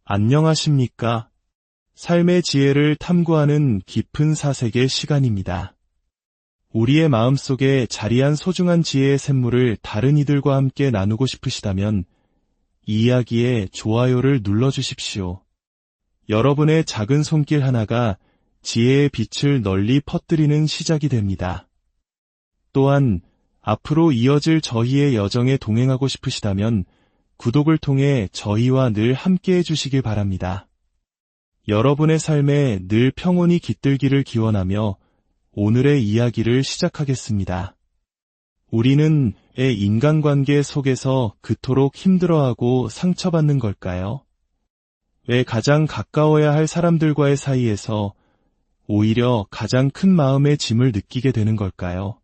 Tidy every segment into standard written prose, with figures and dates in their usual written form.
안녕하십니까? 삶의 지혜를 탐구하는 깊은 사색의 시간입니다. 우리의 마음속에 자리한 소중한 지혜의 샘물을 다른 이들과 함께 나누고 싶으시다면 이 이야기에 좋아요를 눌러주십시오. 여러분의 작은 손길 하나가 지혜의 빛을 널리 퍼뜨리는 시작이 됩니다. 또한 앞으로 이어질 저희의 여정에 동행하고 싶으시다면 구독을 통해 저희와 늘 함께해 주시길 바랍니다. 여러분의 삶에 늘 평온이 깃들기를 기원하며 오늘의 이야기를 시작하겠습니다. 우리는 왜 인간관계 속에서 그토록 힘들어하고 상처받는 걸까요? 왜 가장 가까워야 할 사람들과의 사이에서 오히려 가장 큰 마음의 짐을 느끼게 되는 걸까요?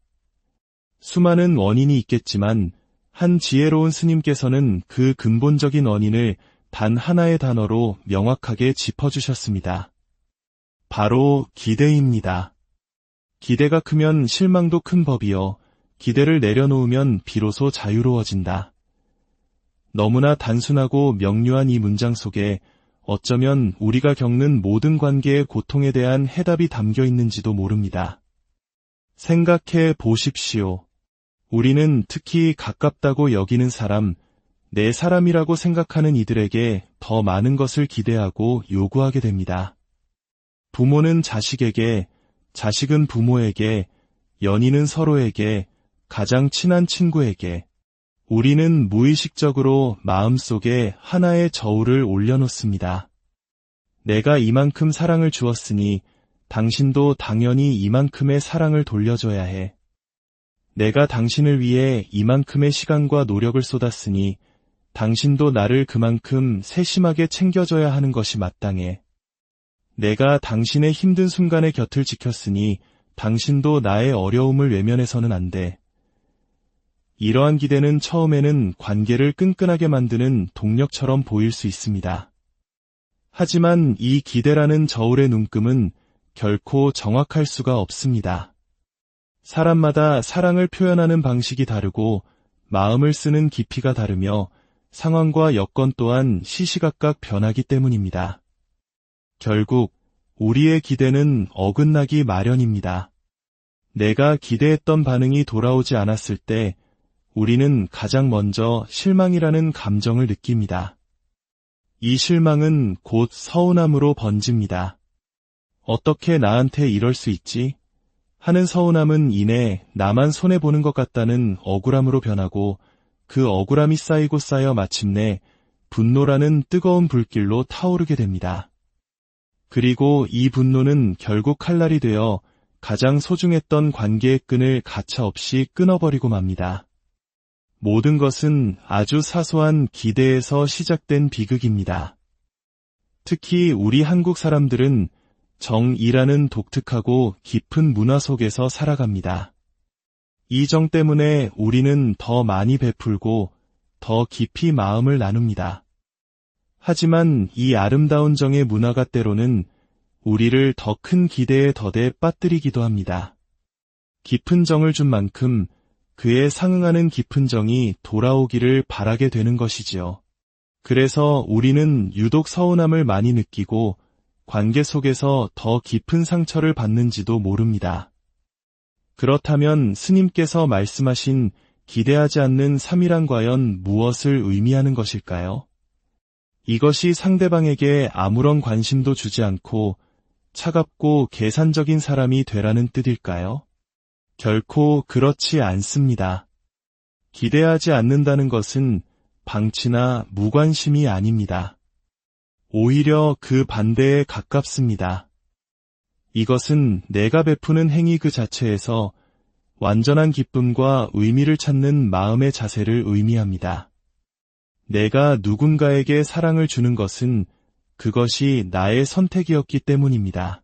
수많은 원인이 있겠지만 한 지혜로운 스님께서는 그 근본적인 원인을 단 하나의 단어로 명확하게 짚어주셨습니다. 바로 기대입니다. 기대가 크면 실망도 큰 법이요. 기대를 내려놓으면 비로소 자유로워진다. 너무나 단순하고 명료한 이 문장 속에 어쩌면 우리가 겪는 모든 관계의 고통에 대한 해답이 담겨 있는지도 모릅니다. 생각해 보십시오. 우리는 특히 가깝다고 여기는 사람, 내 사람이라고 생각하는 이들에게 더 많은 것을 기대하고 요구하게 됩니다. 부모는 자식에게, 자식은 부모에게, 연인은 서로에게, 가장 친한 친구에게, 우리는 무의식적으로 마음속에 하나의 저울을 올려놓습니다. 내가 이만큼 사랑을 주었으니 당신도 당연히 이만큼의 사랑을 돌려줘야 해. 내가 당신을 위해 이만큼의 시간과 노력을 쏟았으니 당신도 나를 그만큼 세심하게 챙겨줘야 하는 것이 마땅해. 내가 당신의 힘든 순간에 곁을 지켰으니 당신도 나의 어려움을 외면해서는 안 돼. 이러한 기대는 처음에는 관계를 끈끈하게 만드는 동력처럼 보일 수 있습니다. 하지만 이 기대라는 저울의 눈금은 결코 정확할 수가 없습니다. 사람마다 사랑을 표현하는 방식이 다르고 마음을 쓰는 깊이가 다르며 상황과 여건 또한 시시각각 변하기 때문입니다. 결국 우리의 기대는 어긋나기 마련입니다. 내가 기대했던 반응이 돌아오지 않았을 때 우리는 가장 먼저 실망이라는 감정을 느낍니다. 이 실망은 곧 서운함으로 번집니다. 어떻게 나한테 이럴 수 있지? 하는 서운함은 이내 나만 손해보는 것 같다는 억울함으로 변하고 그 억울함이 쌓이고 쌓여 마침내 분노라는 뜨거운 불길로 타오르게 됩니다. 그리고 이 분노는 결국 칼날이 되어 가장 소중했던 관계의 끈을 가차없이 끊어버리고 맙니다. 모든 것은 아주 사소한 기대에서 시작된 비극입니다. 특히 우리 한국 사람들은 정이라는 독특하고 깊은 문화 속에서 살아갑니다. 이 정 때문에 우리는 더 많이 베풀고 더 깊이 마음을 나눕니다. 하지만 이 아름다운 정의 문화가 때로는 우리를 더 큰 기대에 더대 빠뜨리기도 합니다. 깊은 정을 준 만큼 그에 상응하는 깊은 정이 돌아오기를 바라게 되는 것이지요. 그래서 우리는 유독 서운함을 많이 느끼고 관계 속에서 더 깊은 상처를 받는지도 모릅니다. 그렇다면 스님께서 말씀하신 기대하지 않는 삶이란 과연 무엇을 의미하는 것일까요? 이것이 상대방에게 아무런 관심도 주지 않고 차갑고 계산적인 사람이 되라는 뜻일까요? 결코 그렇지 않습니다. 기대하지 않는다는 것은 방치나 무관심이 아닙니다. 오히려 그 반대에 가깝습니다. 이것은 내가 베푸는 행위 그 자체에서 완전한 기쁨과 의미를 찾는 마음의 자세를 의미합니다. 내가 누군가에게 사랑을 주는 것은 그것이 나의 선택이었기 때문입니다.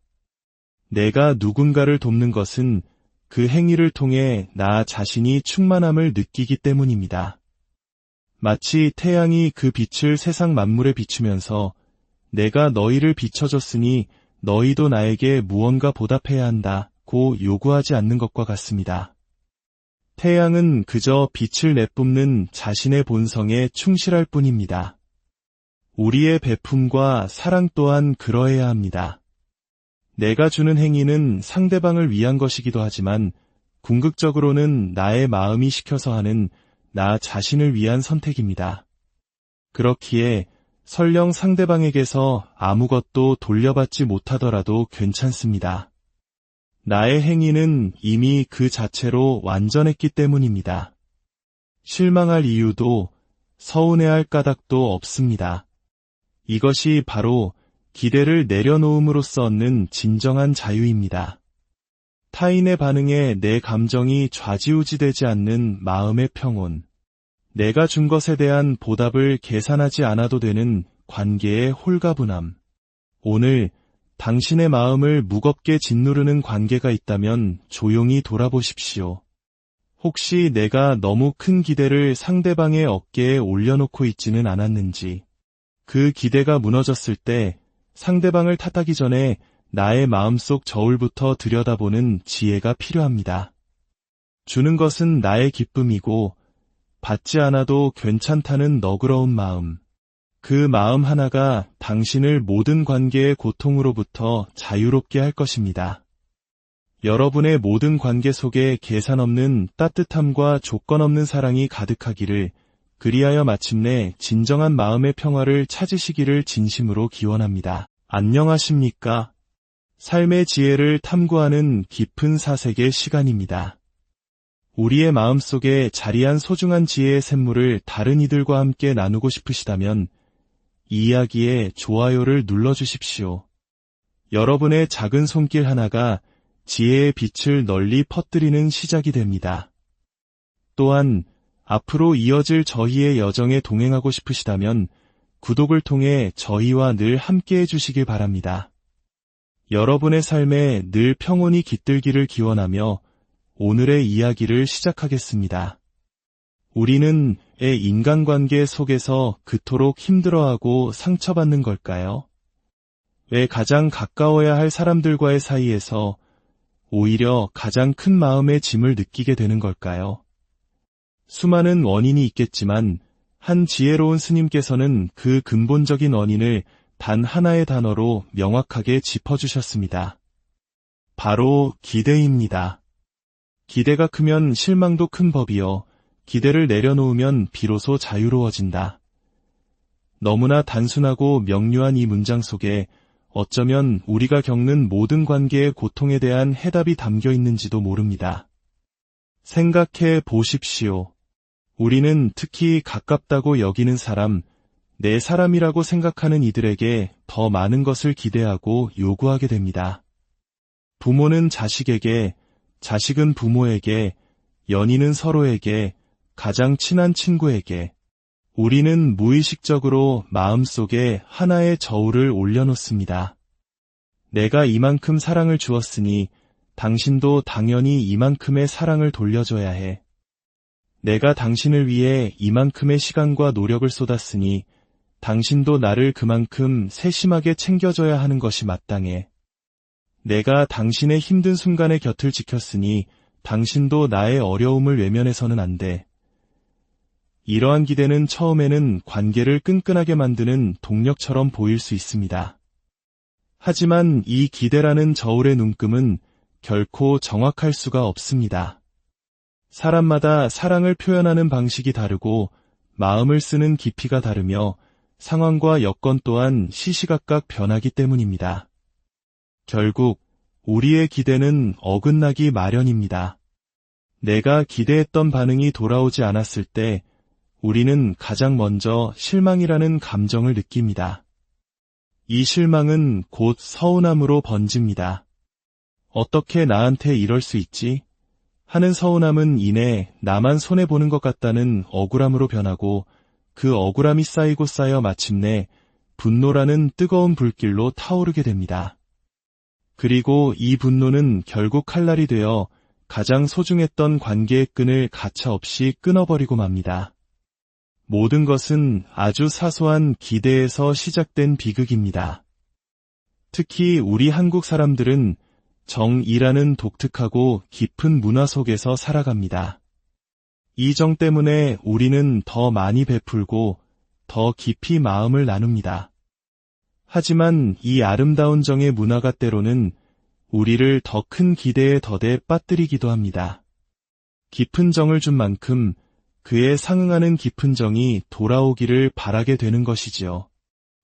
내가 누군가를 돕는 것은 그 행위를 통해 나 자신이 충만함을 느끼기 때문입니다. 마치 태양이 그 빛을 세상 만물에 비추면서 내가 너희를 비춰줬으니 너희도 나에게 무언가 보답해야 한다고 요구하지 않는 것과 같습니다. 태양은 그저 빛을 내뿜는 자신의 본성에 충실할 뿐입니다. 우리의 베품과 사랑 또한 그러해야 합니다. 내가 주는 행위는 상대방을 위한 것이기도 하지만 궁극적으로는 나의 마음이 시켜서 하는 나 자신을 위한 선택입니다. 그렇기에 설령 상대방에게서 아무것도 돌려받지 못하더라도 괜찮습니다. 나의 행위는 이미 그 자체로 완전했기 때문입니다. 실망할 이유도 서운해할 까닭도 없습니다. 이것이 바로 기대를 내려놓음으로써 얻는 진정한 자유입니다. 타인의 반응에 내 감정이 좌지우지되지 않는 마음의 평온. 내가 준 것에 대한 보답을 계산하지 않아도 되는 관계의 홀가분함. 오늘 당신의 마음을 무겁게 짓누르는 관계가 있다면 조용히 돌아보십시오. 혹시 내가 너무 큰 기대를 상대방의 어깨에 올려놓고 있지는 않았는지, 그 기대가 무너졌을 때 상대방을 탓하기 전에 나의 마음속 저울부터 들여다보는 지혜가 필요합니다. 주는 것은 나의 기쁨이고 받지 않아도 괜찮다는 너그러운 마음. 그 마음 하나가 당신을 모든 관계의 고통으로부터 자유롭게 할 것입니다. 여러분의 모든 관계 속에 계산 없는 따뜻함과 조건 없는 사랑이 가득하기를, 그리하여 마침내 진정한 마음의 평화를 찾으시기를 진심으로 기원합니다. 안녕하십니까? 삶의 지혜를 탐구하는 깊은 사색의 시간입니다. 우리의 마음속에 자리한 소중한 지혜의 샘물을 다른 이들과 함께 나누고 싶으시다면 이 이야기에 좋아요를 눌러주십시오. 여러분의 작은 손길 하나가 지혜의 빛을 널리 퍼뜨리는 시작이 됩니다. 또한 앞으로 이어질 저희의 여정에 동행하고 싶으시다면 구독을 통해 저희와 늘 함께해 주시길 바랍니다. 여러분의 삶에 늘 평온이 깃들기를 기원하며 오늘의 이야기를 시작하겠습니다. 우리는 인간관계 속에서 그토록 힘들어하고 상처받는 걸까요? 왜 가장 가까워야 할 사람들과의 사이에서 오히려 가장 큰 마음의 짐을 느끼게 되는 걸까요? 수많은 원인이 있겠지만 한 지혜로운 스님께서는 그 근본적인 원인을 단 하나의 단어로 명확하게 짚어주셨습니다. 바로 기대입니다. 기대가 크면 실망도 큰 법이요. 기대를 내려놓으면 비로소 자유로워진다. 너무나 단순하고 명료한 이 문장 속에 어쩌면 우리가 겪는 모든 관계의 고통에 대한 해답이 담겨 있는지도 모릅니다. 생각해 보십시오. 우리는 특히 가깝다고 여기는 사람, 내 사람이라고 생각하는 이들에게 더 많은 것을 기대하고 요구하게 됩니다. 부모는 자식에게, 자식은 부모에게, 연인은 서로에게, 가장 친한 친구에게, 우리는 무의식적으로 마음속에 하나의 저울을 올려놓습니다. 내가 이만큼 사랑을 주었으니 당신도 당연히 이만큼의 사랑을 돌려줘야 해. 내가 당신을 위해 이만큼의 시간과 노력을 쏟았으니 당신도 나를 그만큼 세심하게 챙겨줘야 하는 것이 마땅해. 내가 당신의 힘든 순간에 곁을 지켰으니 당신도 나의 어려움을 외면해서는 안 돼. 이러한 기대는 처음에는 관계를 끈끈하게 만드는 동력처럼 보일 수 있습니다. 하지만 이 기대라는 저울의 눈금은 결코 정확할 수가 없습니다. 사람마다 사랑을 표현하는 방식이 다르고 마음을 쓰는 깊이가 다르며 상황과 여건 또한 시시각각 변하기 때문입니다. 결국 우리의 기대는 어긋나기 마련입니다. 내가 기대했던 반응이 돌아오지 않았을 때 우리는 가장 먼저 실망이라는 감정을 느낍니다. 이 실망은 곧 서운함으로 번집니다. 어떻게 나한테 이럴 수 있지? 하는 서운함은 이내 나만 손해보는 것 같다는 억울함으로 변하고 그 억울함이 쌓이고 쌓여 마침내 분노라는 뜨거운 불길로 타오르게 됩니다. 그리고 이 분노는 결국 칼날이 되어 가장 소중했던 관계의 끈을 가차없이 끊어버리고 맙니다. 모든 것은 아주 사소한 기대에서 시작된 비극입니다. 특히 우리 한국 사람들은 정이라는 독특하고 깊은 문화 속에서 살아갑니다. 이 정 때문에 우리는 더 많이 베풀고 더 깊이 마음을 나눕니다. 하지만 이 아름다운 정의 문화가 때로는 우리를 더 큰 기대에 덫에 빠뜨리기도 합니다. 깊은 정을 준 만큼 그에 상응하는 깊은 정이 돌아오기를 바라게 되는 것이지요.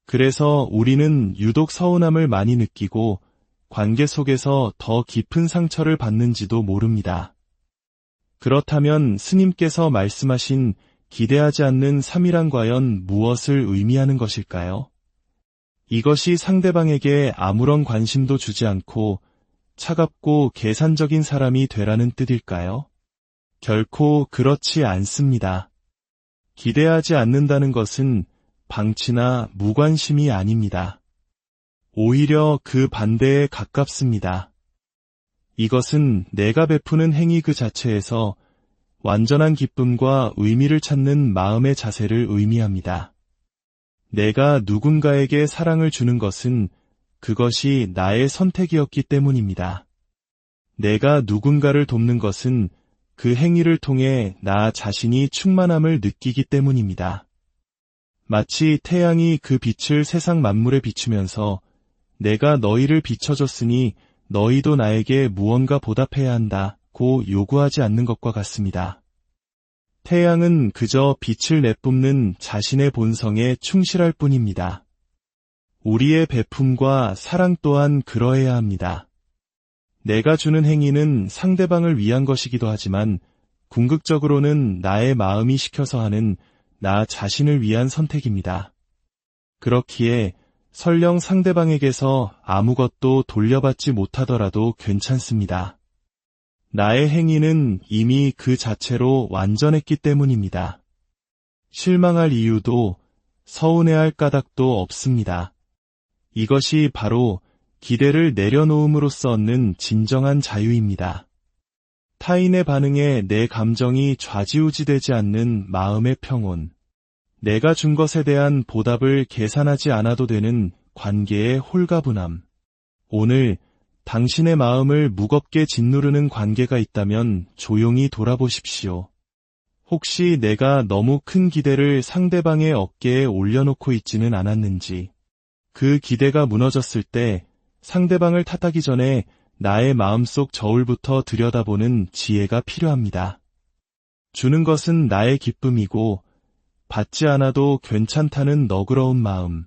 그래서 우리는 유독 서운함을 많이 느끼고 관계 속에서 더 깊은 상처를 받는지도 모릅니다. 그렇다면 스님께서 말씀하신 기대하지 않는 삼일한 과연 무엇을 의미하는 것일까요? 이것이 상대방에게 아무런 관심도 주지 않고 차갑고 계산적인 사람이 되라는 뜻일까요? 결코 그렇지 않습니다. 기대하지 않는다는 것은 방치나 무관심이 아닙니다. 오히려 그 반대에 가깝습니다. 이것은 내가 베푸는 행위 그 자체에서 완전한 기쁨과 의미를 찾는 마음의 자세를 의미합니다. 내가 누군가에게 사랑을 주는 것은 그것이 나의 선택이었기 때문입니다. 내가 누군가를 돕는 것은 그 행위를 통해 나 자신이 충만함을 느끼기 때문입니다. 마치 태양이 그 빛을 세상 만물에 비추면서 내가 너희를 비춰줬으니 너희도 나에게 무언가 보답해야 한다고 요구하지 않는 것과 같습니다. 태양은 그저 빛을 내뿜는 자신의 본성에 충실할 뿐입니다. 우리의 베품과 사랑 또한 그러해야 합니다. 내가 주는 행위는 상대방을 위한 것이기도 하지만 궁극적으로는 나의 마음이 시켜서 하는 나 자신을 위한 선택입니다. 그렇기에 설령 상대방에게서 아무것도 돌려받지 못하더라도 괜찮습니다. 나의 행위는 이미 그 자체로 완전했기 때문입니다. 실망할 이유도 서운해할 까닭도 없습니다. 이것이 바로 기대를 내려놓음으로써 얻는 진정한 자유입니다. 타인의 반응에 내 감정이 좌지우지되지 않는 마음의 평온. 내가 준 것에 대한 보답을 계산하지 않아도 되는 관계의 홀가분함. 오늘 당신의 마음을 무겁게 짓누르는 관계가 있다면 조용히 돌아보십시오. 혹시 내가 너무 큰 기대를 상대방의 어깨에 올려놓고 있지는 않았는지, 그 기대가 무너졌을 때 상대방을 탓하기 전에 나의 마음속 저울부터 들여다보는 지혜가 필요합니다. 주는 것은 나의 기쁨이고 받지 않아도 괜찮다는 너그러운 마음.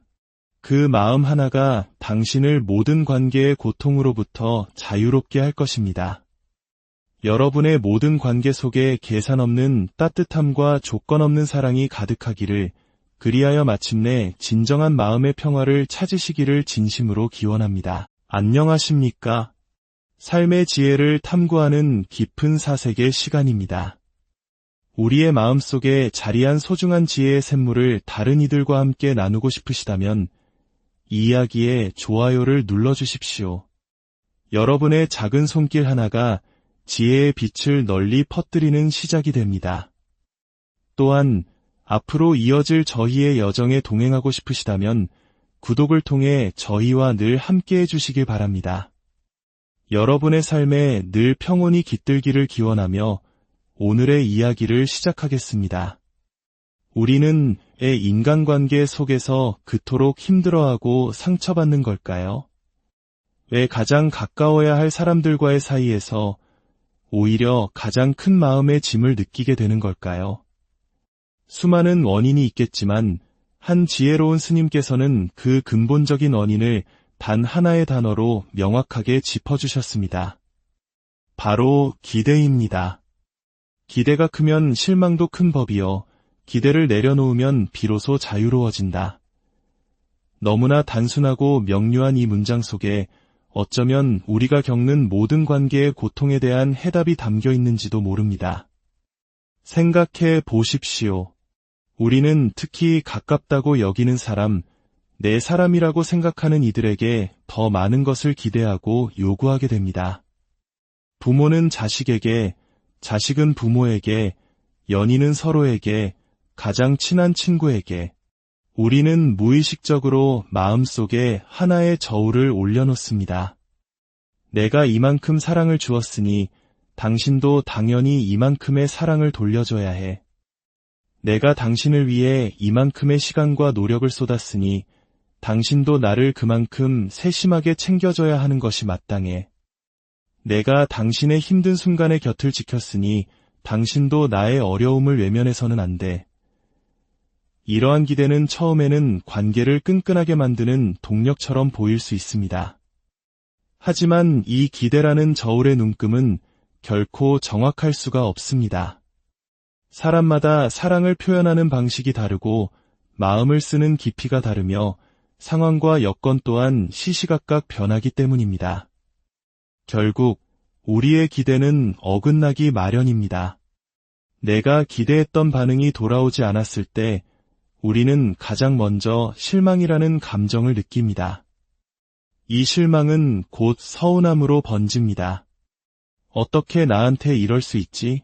그 마음 하나가 당신을 모든 관계의 고통으로부터 자유롭게 할 것입니다. 여러분의 모든 관계 속에 계산 없는 따뜻함과 조건 없는 사랑이 가득하기를, 그리하여 마침내 진정한 마음의 평화를 찾으시기를 진심으로 기원합니다. 안녕하십니까? 삶의 지혜를 탐구하는 깊은 사색의 시간입니다. 우리의 마음속에 자리한 소중한 지혜의 샘물을 다른 이들과 함께 나누고 싶으시다면 이 이야기에 좋아요를 눌러주십시오. 여러분의 작은 손길 하나가 지혜의 빛을 널리 퍼뜨리는 시작이 됩니다. 또한 앞으로 이어질 저희의 여정에 동행하고 싶으시다면 구독을 통해 저희와 늘 함께해 주시길 바랍니다. 여러분의 삶에 늘 평온이 깃들기를 기원하며 오늘의 이야기를 시작하겠습니다. 우리는 인간관계 속에서 그토록 힘들어하고 상처받는 걸까요? 왜 가장 가까워야 할 사람들과의 사이에서 오히려 가장 큰 마음의 짐을 느끼게 되는 걸까요? 수많은 원인이 있겠지만 한 지혜로운 스님께서는 그 근본적인 원인을 단 하나의 단어로 명확하게 짚어주셨습니다. 바로 기대입니다. 기대가 크면 실망도 큰 법이요. 기대를 내려놓으면 비로소 자유로워진다. 너무나 단순하고 명료한 이 문장 속에 어쩌면 우리가 겪는 모든 관계의 고통에 대한 해답이 담겨 있는지도 모릅니다. 생각해 보십시오. 우리는 특히 가깝다고 여기는 사람, 내 사람이라고 생각하는 이들에게 더 많은 것을 기대하고 요구하게 됩니다. 부모는 자식에게, 자식은 부모에게, 연인은 서로에게, 가장 친한 친구에게, 우리는 무의식적으로 마음속에 하나의 저울을 올려놓습니다. 내가 이만큼 사랑을 주었으니 당신도 당연히 이만큼의 사랑을 돌려줘야 해. 내가 당신을 위해 이만큼의 시간과 노력을 쏟았으니 당신도 나를 그만큼 세심하게 챙겨줘야 하는 것이 마땅해. 내가 당신의 힘든 순간에 곁을 지켰으니 당신도 나의 어려움을 외면해서는 안 돼. 이러한 기대는 처음에는 관계를 끈끈하게 만드는 동력처럼 보일 수 있습니다. 하지만 이 기대라는 저울의 눈금은 결코 정확할 수가 없습니다. 사람마다 사랑을 표현하는 방식이 다르고 마음을 쓰는 깊이가 다르며 상황과 여건 또한 시시각각 변하기 때문입니다. 결국 우리의 기대는 어긋나기 마련입니다. 내가 기대했던 반응이 돌아오지 않았을 때 우리는 가장 먼저 실망이라는 감정을 느낍니다. 이 실망은 곧 서운함으로 번집니다. 어떻게 나한테 이럴 수 있지?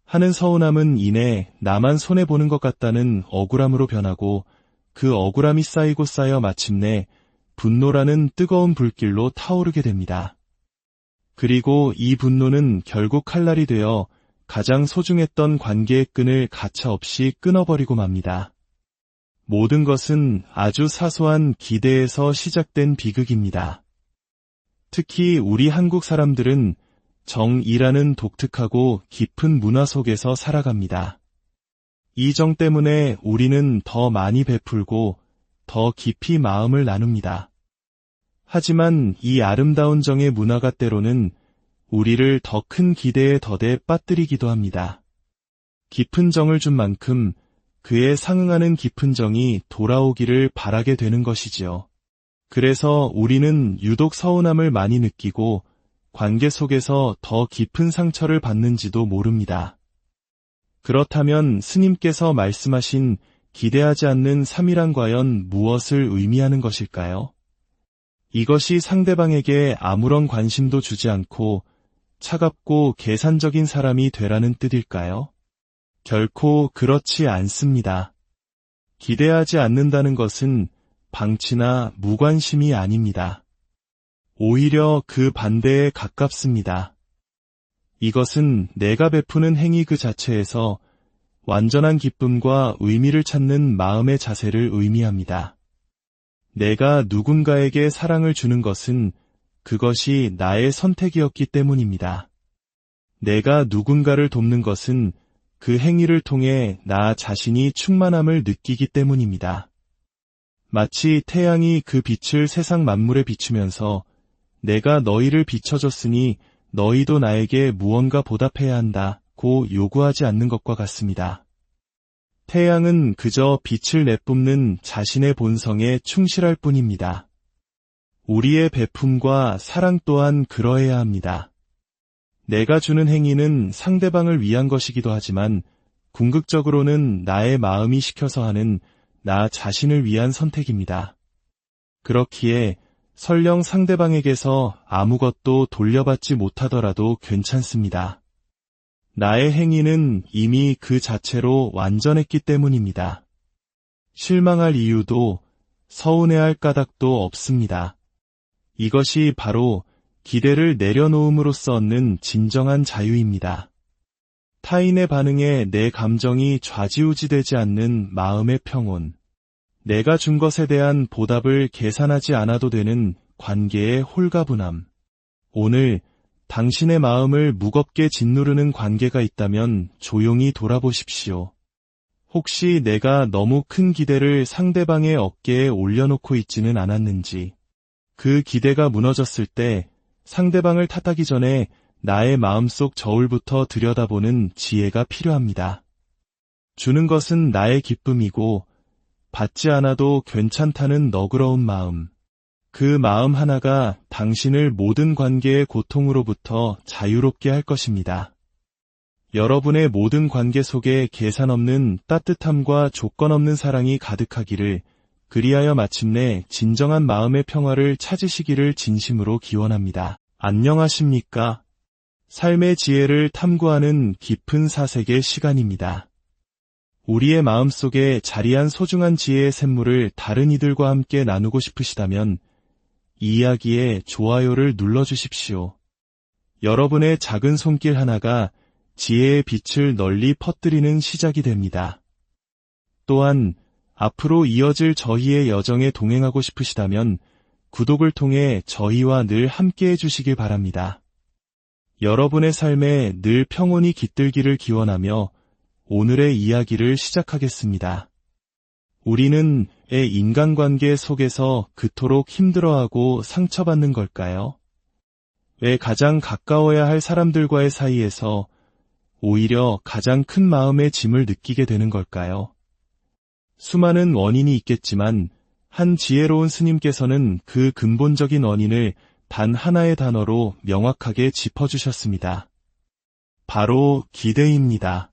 하는 서운함은 이내 나만 손해보는 것 같다는 억울함으로 변하고 그 억울함이 쌓이고 쌓여 마침내 분노라는 뜨거운 불길로 타오르게 됩니다. 그리고 이 분노는 결국 칼날이 되어 가장 소중했던 관계의 끈을 가차없이 끊어버리고 맙니다. 모든 것은 아주 사소한 기대에서 시작된 비극입니다. 특히 우리 한국 사람들은 정이라는 독특하고 깊은 문화 속에서 살아갑니다. 이 정 때문에 우리는 더 많이 베풀고 더 깊이 마음을 나눕니다. 하지만 이 아름다운 정의 문화가 때로는 우리를 더 큰 기대에 더대 빠뜨리기도 합니다. 깊은 정을 준 만큼 그에 상응하는 깊은 정이 돌아오기를 바라게 되는 것이지요. 그래서 우리는 유독 서운함을 많이 느끼고 관계 속에서 더 깊은 상처를 받는지도 모릅니다. 그렇다면 스님께서 말씀하신 기대하지 않는 삼일한 과연 무엇을 의미하는 것일까요? 이것이 상대방에게 아무런 관심도 주지 않고 차갑고 계산적인 사람이 되라는 뜻일까요? 결코 그렇지 않습니다. 기대하지 않는다는 것은 방치나 무관심이 아닙니다. 오히려 그 반대에 가깝습니다. 이것은 내가 베푸는 행위 그 자체에서 완전한 기쁨과 의미를 찾는 마음의 자세를 의미합니다. 내가 누군가에게 사랑을 주는 것은 그것이 나의 선택이었기 때문입니다. 내가 누군가를 돕는 것은 그 행위를 통해 나 자신이 충만함을 느끼기 때문입니다. 마치 태양이 그 빛을 세상 만물에 비추면서 내가 너희를 비춰줬으니 너희도 나에게 무언가 보답해야 한다고 요구하지 않는 것과 같습니다. 태양은 그저 빛을 내뿜는 자신의 본성에 충실할 뿐입니다. 우리의 베품과 사랑 또한 그러해야 합니다. 내가 주는 행위는 상대방을 위한 것이기도 하지만 궁극적으로는 나의 마음이 시켜서 하는 나 자신을 위한 선택입니다. 그렇기에 설령 상대방에게서 아무것도 돌려받지 못하더라도 괜찮습니다. 나의 행위는 이미 그 자체로 완전했기 때문입니다. 실망할 이유도 서운해할 까닭도 없습니다. 이것이 바로 기대를 내려놓음으로써 얻는 진정한 자유입니다. 타인의 반응에 내 감정이 좌지우지되지 않는 마음의 평온. 내가 준 것에 대한 보답을 계산하지 않아도 되는 관계의 홀가분함. 오늘 당신의 마음을 무겁게 짓누르는 관계가 있다면 조용히 돌아보십시오. 혹시 내가 너무 큰 기대를 상대방의 어깨에 올려놓고 있지는 않았는지, 그 기대가 무너졌을 때 상대방을 탓하기 전에 나의 마음속 저울부터 들여다보는 지혜가 필요합니다. 주는 것은 나의 기쁨이고 받지 않아도 괜찮다는 너그러운 마음. 그 마음 하나가 당신을 모든 관계의 고통으로부터 자유롭게 할 것입니다. 여러분의 모든 관계 속에 계산 없는 따뜻함과 조건 없는 사랑이 가득하기를, 그리하여 마침내 진정한 마음의 평화를 찾으시기를 진심으로 기원합니다. 안녕하십니까? 삶의 지혜를 탐구하는 깊은 사색의 시간입니다. 우리의 마음속에 자리한 소중한 지혜의 샘물을 다른 이들과 함께 나누고 싶으시다면 이 이야기에 좋아요를 눌러주십시오. 여러분의 작은 손길 하나가 지혜의 빛을 널리 퍼뜨리는 시작이 됩니다. 또한 앞으로 이어질 저희의 여정에 동행하고 싶으시다면 구독을 통해 저희와 늘 함께해 주시길 바랍니다. 여러분의 삶에 늘 평온이 깃들기를 기원하며 오늘의 이야기를 시작하겠습니다. 우리는 왜 인간관계 속에서 그토록 힘들어하고 상처받는 걸까요? 왜 가장 가까워야 할 사람들과의 사이에서 오히려 가장 큰 마음의 짐을 느끼게 되는 걸까요? 수많은 원인이 있겠지만 한 지혜로운 스님께서는 그 근본적인 원인을 단 하나의 단어로 명확하게 짚어주셨습니다. 바로 기대입니다.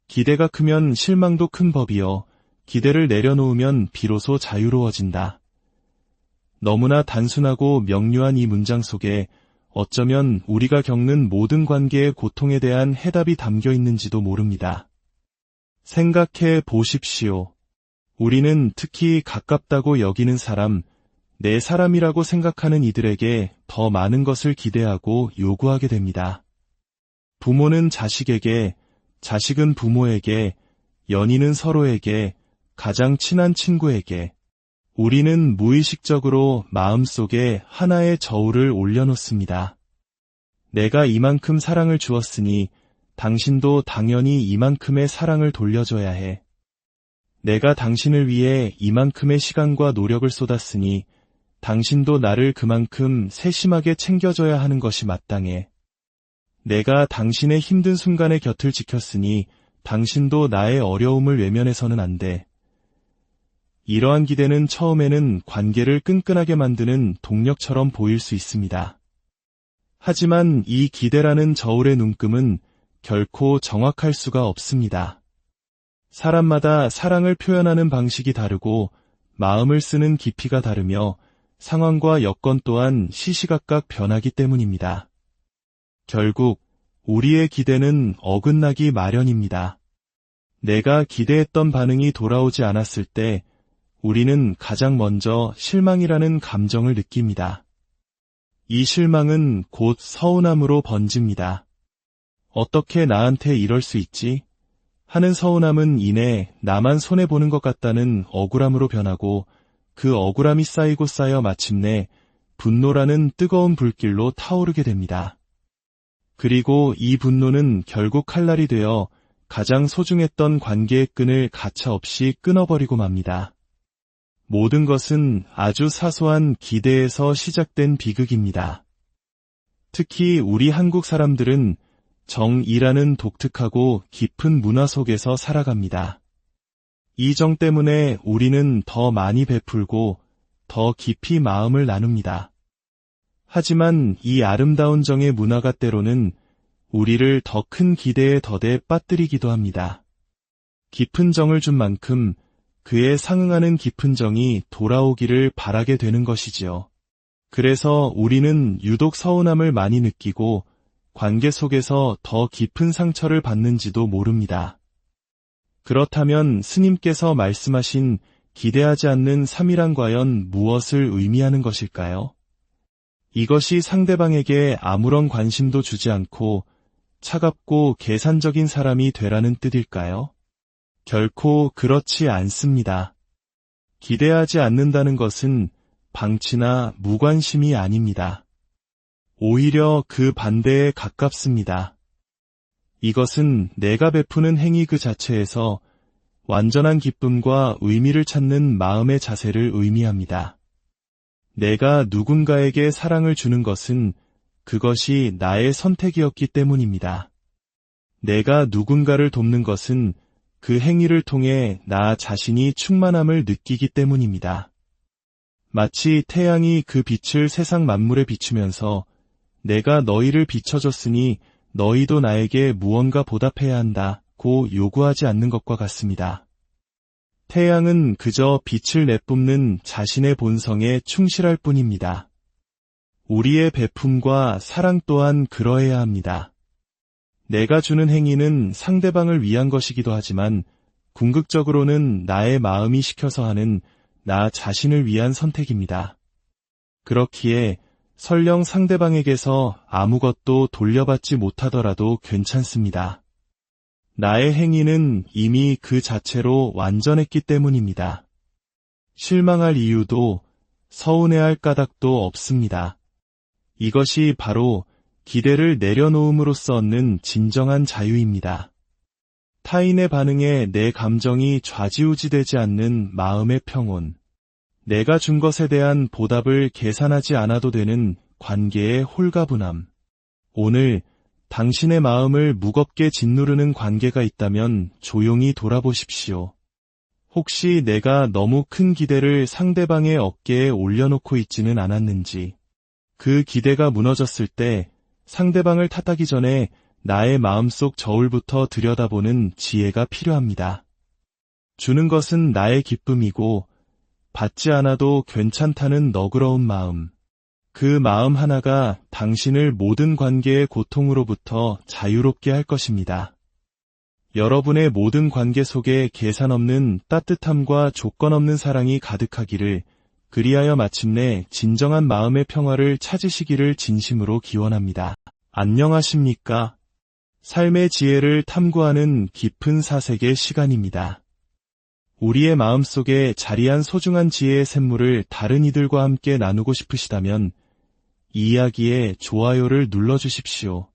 기대가 크면 실망도 큰 법이요. 기대를 내려놓으면 비로소 자유로워진다. 너무나 단순하고 명료한 이 문장 속에 어쩌면 우리가 겪는 모든 관계의 고통에 대한 해답이 담겨 있는지도 모릅니다. 생각해 보십시오. 우리는 특히 가깝다고 여기는 사람, 내 사람이라고 생각하는 이들에게 더 많은 것을 기대하고 요구하게 됩니다. 부모는 자식에게, 자식은 부모에게, 연인은 서로에게, 가장 친한 친구에게, 우리는 무의식적으로 마음속에 하나의 저울을 올려놓습니다. 내가 이만큼 사랑을 주었으니 당신도 당연히 이만큼의 사랑을 돌려줘야 해. 내가 당신을 위해 이만큼의 시간과 노력을 쏟았으니 당신도 나를 그만큼 세심하게 챙겨줘야 하는 것이 마땅해. 내가 당신의 힘든 순간에 곁을 지켰으니 당신도 나의 어려움을 외면해서는 안 돼. 이러한 기대는 처음에는 관계를 끈끈하게 만드는 동력처럼 보일 수 있습니다. 하지만 이 기대라는 저울의 눈금은 결코 정확할 수가 없습니다. 사람마다 사랑을 표현하는 방식이 다르고 마음을 쓰는 깊이가 다르며 상황과 여건 또한 시시각각 변하기 때문입니다. 결국 우리의 기대는 어긋나기 마련입니다. 내가 기대했던 반응이 돌아오지 않았을 때 우리는 가장 먼저 실망이라는 감정을 느낍니다. 이 실망은 곧 서운함으로 번집니다. 어떻게 나한테 이럴 수 있지? 하는 서운함은 이내 나만 손해보는 것 같다는 억울함으로 변하고 그 억울함이 쌓이고 쌓여 마침내 분노라는 뜨거운 불길로 타오르게 됩니다. 그리고 이 분노는 결국 칼날이 되어 가장 소중했던 관계의 끈을 가차없이 끊어버리고 맙니다. 모든 것은 아주 사소한 기대에서 시작된 비극입니다. 특히 우리 한국 사람들은 정이라는 독특하고 깊은 문화 속에서 살아갑니다. 이 정 때문에 우리는 더 많이 베풀고 더 깊이 마음을 나눕니다. 하지만 이 아름다운 정의 문화가 때로는 우리를 더 큰 기대에 더대 빠뜨리기도 합니다. 깊은 정을 준 만큼 그에 상응하는 깊은 정이 돌아오기를 바라게 되는 것이지요. 그래서 우리는 유독 서운함을 많이 느끼고 관계 속에서 더 깊은 상처를 받는지도 모릅니다. 그렇다면 스님께서 말씀하신 기대하지 않는 삼이란 과연 무엇을 의미하는 것일까요? 이것이 상대방에게 아무런 관심도 주지 않고 차갑고 계산적인 사람이 되라는 뜻일까요? 결코 그렇지 않습니다. 기대하지 않는다는 것은 방치나 무관심이 아닙니다. 오히려 그 반대에 가깝습니다. 이것은 내가 베푸는 행위 그 자체에서 완전한 기쁨과 의미를 찾는 마음의 자세를 의미합니다. 내가 누군가에게 사랑을 주는 것은 그것이 나의 선택이었기 때문입니다. 내가 누군가를 돕는 것은 그 행위를 통해 나 자신이 충만함을 느끼기 때문입니다. 마치 태양이 그 빛을 세상 만물에 비추면서 내가 너희를 비춰줬으니 너희도 나에게 무언가 보답해야 한다고 요구하지 않는 것과 같습니다. 태양은 그저 빛을 내뿜는 자신의 본성에 충실할 뿐입니다. 우리의 베품과 사랑 또한 그러해야 합니다. 내가 주는 행위는 상대방을 위한 것이기도 하지만 궁극적으로는 나의 마음이 시켜서 하는 나 자신을 위한 선택입니다. 그렇기에 설령 상대방에게서 아무것도 돌려받지 못하더라도 괜찮습니다. 나의 행위는 이미 그 자체로 완전했기 때문입니다. 실망할 이유도 서운해할 까닭도 없습니다. 이것이 바로 기대를 내려놓음으로써 얻는 진정한 자유입니다. 타인의 반응에 내 감정이 좌지우지되지 않는 마음의 평온. 내가 준 것에 대한 보답을 계산하지 않아도 되는 관계의 홀가분함. 오늘 당신의 마음을 무겁게 짓누르는 관계가 있다면 조용히 돌아보십시오. 혹시 내가 너무 큰 기대를 상대방의 어깨에 올려놓고 있지는 않았는지, 그 기대가 무너졌을 때 상대방을 탓하기 전에 나의 마음속 저울부터 들여다보는 지혜가 필요합니다. 주는 것은 나의 기쁨이고 받지 않아도 괜찮다는 너그러운 마음. 그 마음 하나가 당신을 모든 관계의 고통으로부터 자유롭게 할 것입니다. 여러분의 모든 관계 속에 계산 없는 따뜻함과 조건 없는 사랑이 가득하기를, 그리하여 마침내 진정한 마음의 평화를 찾으시기를 진심으로 기원합니다. 안녕하십니까? 삶의 지혜를 탐구하는 깊은 사색의 시간입니다. 우리의 마음속에 자리한 소중한 지혜의 샘물을 다른 이들과 함께 나누고 싶으시다면 이 이야기에 좋아요를 눌러주십시오.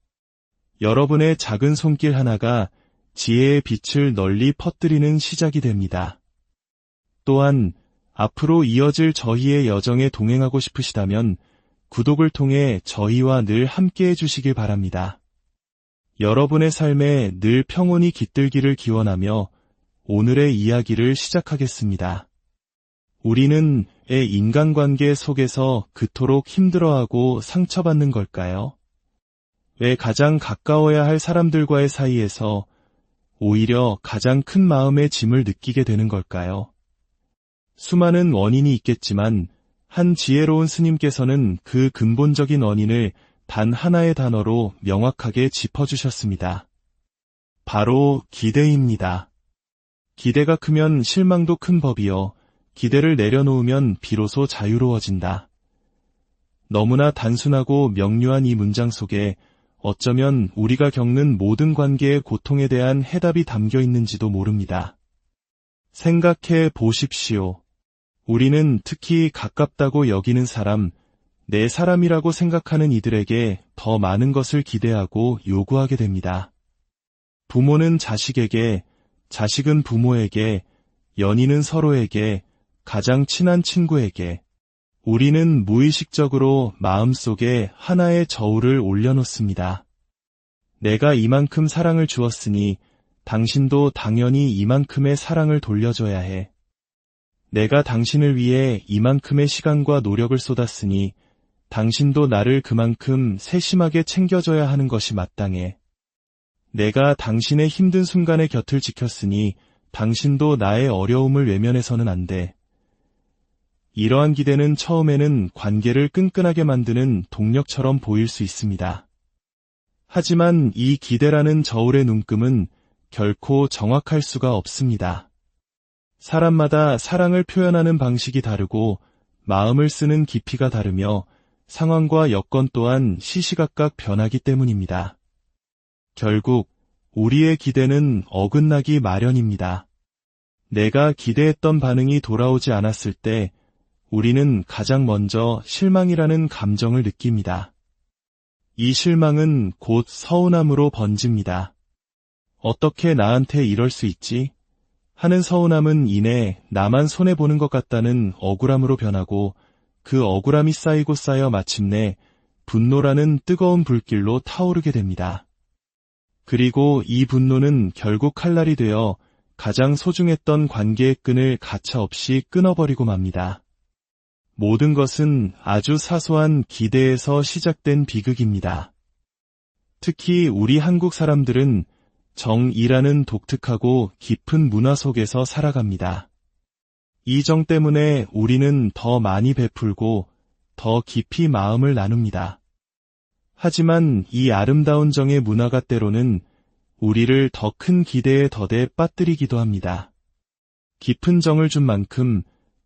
여러분의 작은 손길 하나가 지혜의 빛을 널리 퍼뜨리는 시작이 됩니다. 또한 앞으로 이어질 저희의 여정에 동행하고 싶으시다면 구독을 통해 저희와 늘 함께해 주시길 바랍니다. 여러분의 삶에 늘 평온이 깃들기를 기원하며 오늘의 이야기를 시작하겠습니다. 우리는 인간관계 속에서 그토록 힘들어하고 상처받는 걸까요? 왜 가장 가까워야 할 사람들과의 사이에서 오히려 가장 큰 마음의 짐을 느끼게 되는 걸까요? 수많은 원인이 있겠지만 한 지혜로운 스님께서는 그 근본적인 원인을 단 하나의 단어로 명확하게 짚어주셨습니다. 바로 기대입니다. 기대가 크면 실망도 큰 법이요. 기대를 내려놓으면 비로소 자유로워진다. 너무나 단순하고 명료한 이 문장 속에 어쩌면 우리가 겪는 모든 관계의 고통에 대한 해답이 담겨 있는지도 모릅니다. 생각해 보십시오. 우리는 특히 가깝다고 여기는 사람, 내 사람이라고 생각하는 이들에게 더 많은 것을 기대하고 요구하게 됩니다. 부모는 자식에게, 자식은 부모에게, 연인은 서로에게, 가장 친한 친구에게, 우리는 무의식적으로 마음속에 하나의 저울을 올려놓습니다. 내가 이만큼 사랑을 주었으니 당신도 당연히 이만큼의 사랑을 돌려줘야 해. 내가 당신을 위해 이만큼의 시간과 노력을 쏟았으니 당신도 나를 그만큼 세심하게 챙겨줘야 하는 것이 마땅해. 내가 당신의 힘든 순간에 곁을 지켰으니 당신도 나의 어려움을 외면해서는 안 돼. 이러한 기대는 처음에는 관계를 끈끈하게 만드는 동력처럼 보일 수 있습니다. 하지만 이 기대라는 저울의 눈금은 결코 정확할 수가 없습니다. 사람마다 사랑을 표현하는 방식이 다르고 마음을 쓰는 깊이가 다르며 상황과 여건 또한 시시각각 변하기 때문입니다. 결국 우리의 기대는 어긋나기 마련입니다. 내가 기대했던 반응이 돌아오지 않았을 때 우리는 가장 먼저 실망이라는 감정을 느낍니다. 이 실망은 곧 서운함으로 번집니다. 어떻게 나한테 이럴 수 있지? 하는 서운함은 이내 나만 손해보는 것 같다는 억울함으로 변하고 그 억울함이 쌓이고 쌓여 마침내 분노라는 뜨거운 불길로 타오르게 됩니다. 그리고 이 분노는 결국 칼날이 되어 가장 소중했던 관계의 끈을 가차없이 끊어버리고 맙니다. 모든 것은 아주 사소한 기대에서 시작된 비극입니다. 특히 우리 한국 사람들은 정이라는 독특하고 깊은 문화 속에서 살아갑니다. 이 정 때문에 우리는 더 많이 베풀고 더 깊이 마음을 나눕니다. 하지만 이 아름다운 정의 문화가 때로는 우리를 더 큰 기대의 덫에 빠뜨리기도 합니다. 깊은 정을 준 만큼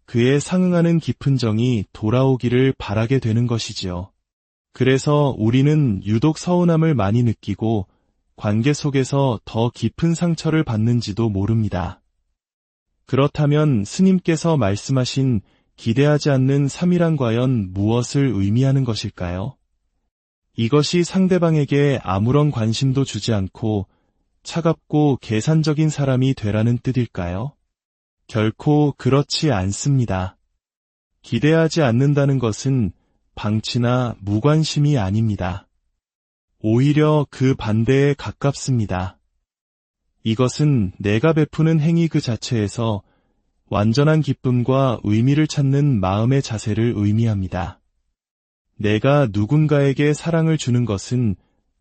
그에 상응하는 깊은 정이 돌아오기를 바라게 되는 것이지요. 그래서 우리는 유독 서운함을 많이 느끼고 관계 속에서 더 깊은 상처를 받는지도 모릅니다. 그렇다면 스님께서 말씀하신 기대하지 않는 3이란 과연 무엇을 의미하는 것일까요? 이것이 상대방에게 아무런 관심도 주지 않고 차갑고 계산적인 사람이 되라는 뜻일까요? 결코 그렇지 않습니다. 기대하지 않는다는 것은 방치나 무관심이 아닙니다. 오히려 그 반대에 가깝습니다. 이것은 내가 베푸는 행위 그 자체에서 완전한 기쁨과 의미를 찾는 마음의 자세를 의미합니다. 내가 누군가에게 사랑을 주는 것은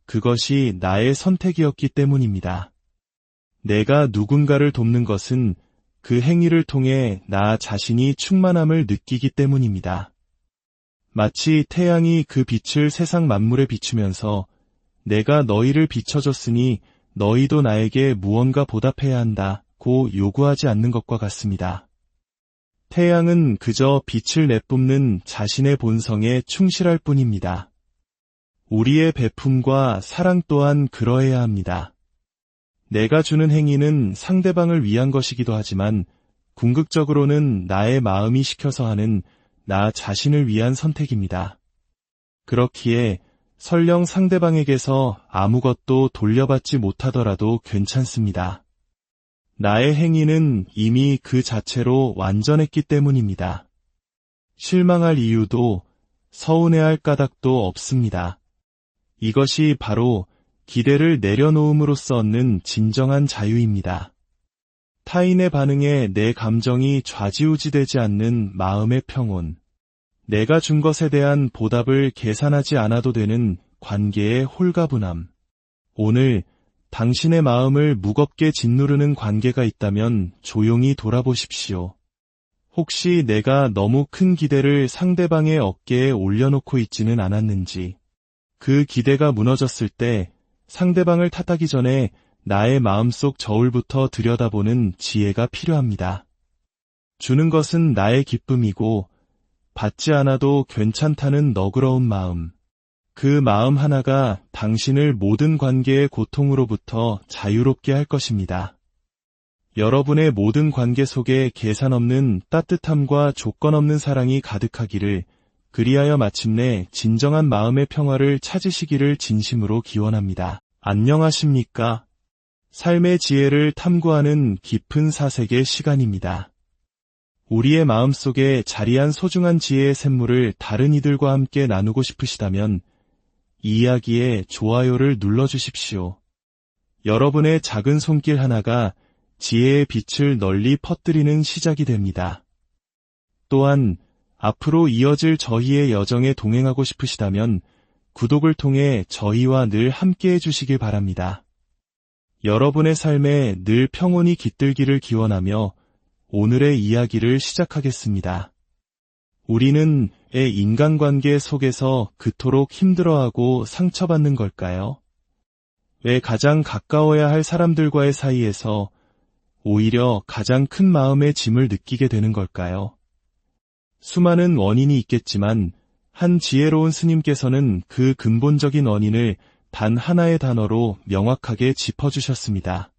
그것이 나의 선택이었기 때문입니다. 내가 누군가를 돕는 것은 그 행위를 통해 나 자신이 충만함을 느끼기 때문입니다. 마치 태양이 그 빛을 세상 만물에 비추면서 내가 너희를 비춰줬으니 너희도 나에게 무언가 보답해야 한다고 요구하지 않는 것과 같습니다. 태양은 그저 빛을 내뿜는 자신의 본성에 충실할 뿐입니다. 우리의 베품과 사랑 또한 그러해야 합니다. 내가 주는 행위는 상대방을 위한 것이기도 하지만 궁극적으로는 나의 마음이 시켜서 하는 나 자신을 위한 선택입니다. 그렇기에 설령 상대방에게서 아무것도 돌려받지 못하더라도 괜찮습니다. 나의 행위는 이미 그 자체로 완전했기 때문입니다. 실망할 이유도 서운해할 까닭도 없습니다. 이것이 바로 기대를 내려놓음으로써 얻는 진정한 자유입니다. 타인의 반응에 내 감정이 좌지우지되지 않는 마음의 평온. 내가 준 것에 대한 보답을 계산하지 않아도 되는 관계의 홀가분함. 오늘 당신의 마음을 무겁게 짓누르는 관계가 있다면 조용히 돌아보십시오. 혹시 내가 너무 큰 기대를 상대방의 어깨에 올려놓고 있지는 않았는지, 그 기대가 무너졌을 때 상대방을 탓하기 전에 나의 마음속 저울부터 들여다보는 지혜가 필요합니다. 주는 것은 나의 기쁨이고 받지 않아도 괜찮다는 너그러운 마음. 그 마음 하나가 당신을 모든 관계의 고통으로부터 자유롭게 할 것입니다. 여러분의 모든 관계 속에 계산 없는 따뜻함과 조건 없는 사랑이 가득하기를, 그리하여 마침내 진정한 마음의 평화를 찾으시기를 진심으로 기원합니다. 안녕하십니까? 삶의 지혜를 탐구하는 깊은 사색의 시간입니다. 우리의 마음속에 자리한 소중한 지혜의 샘물을 다른 이들과 함께 나누고 싶으시다면 이 이야기에 좋아요를 눌러주십시오. 여러분의 작은 손길 하나가 지혜의 빛을 널리 퍼뜨리는 시작이 됩니다. 또한 앞으로 이어질 저희의 여정에 동행하고 싶으시다면 구독을 통해 저희와 늘 함께해 주시길 바랍니다. 여러분의 삶에 늘 평온이 깃들기를 기원하며 오늘의 이야기를 시작하겠습니다. 우리는 인간관계 속에서 그토록 힘들어하고 상처받는 걸까요? 왜 가장 가까워야 할 사람들과의 사이에서 오히려 가장 큰 마음의 짐을 느끼게 되는 걸까요? 수많은 원인이 있겠지만 한 지혜로운 스님께서는 그 근본적인 원인을 단 하나의 단어로 명확하게 짚어주셨습니다.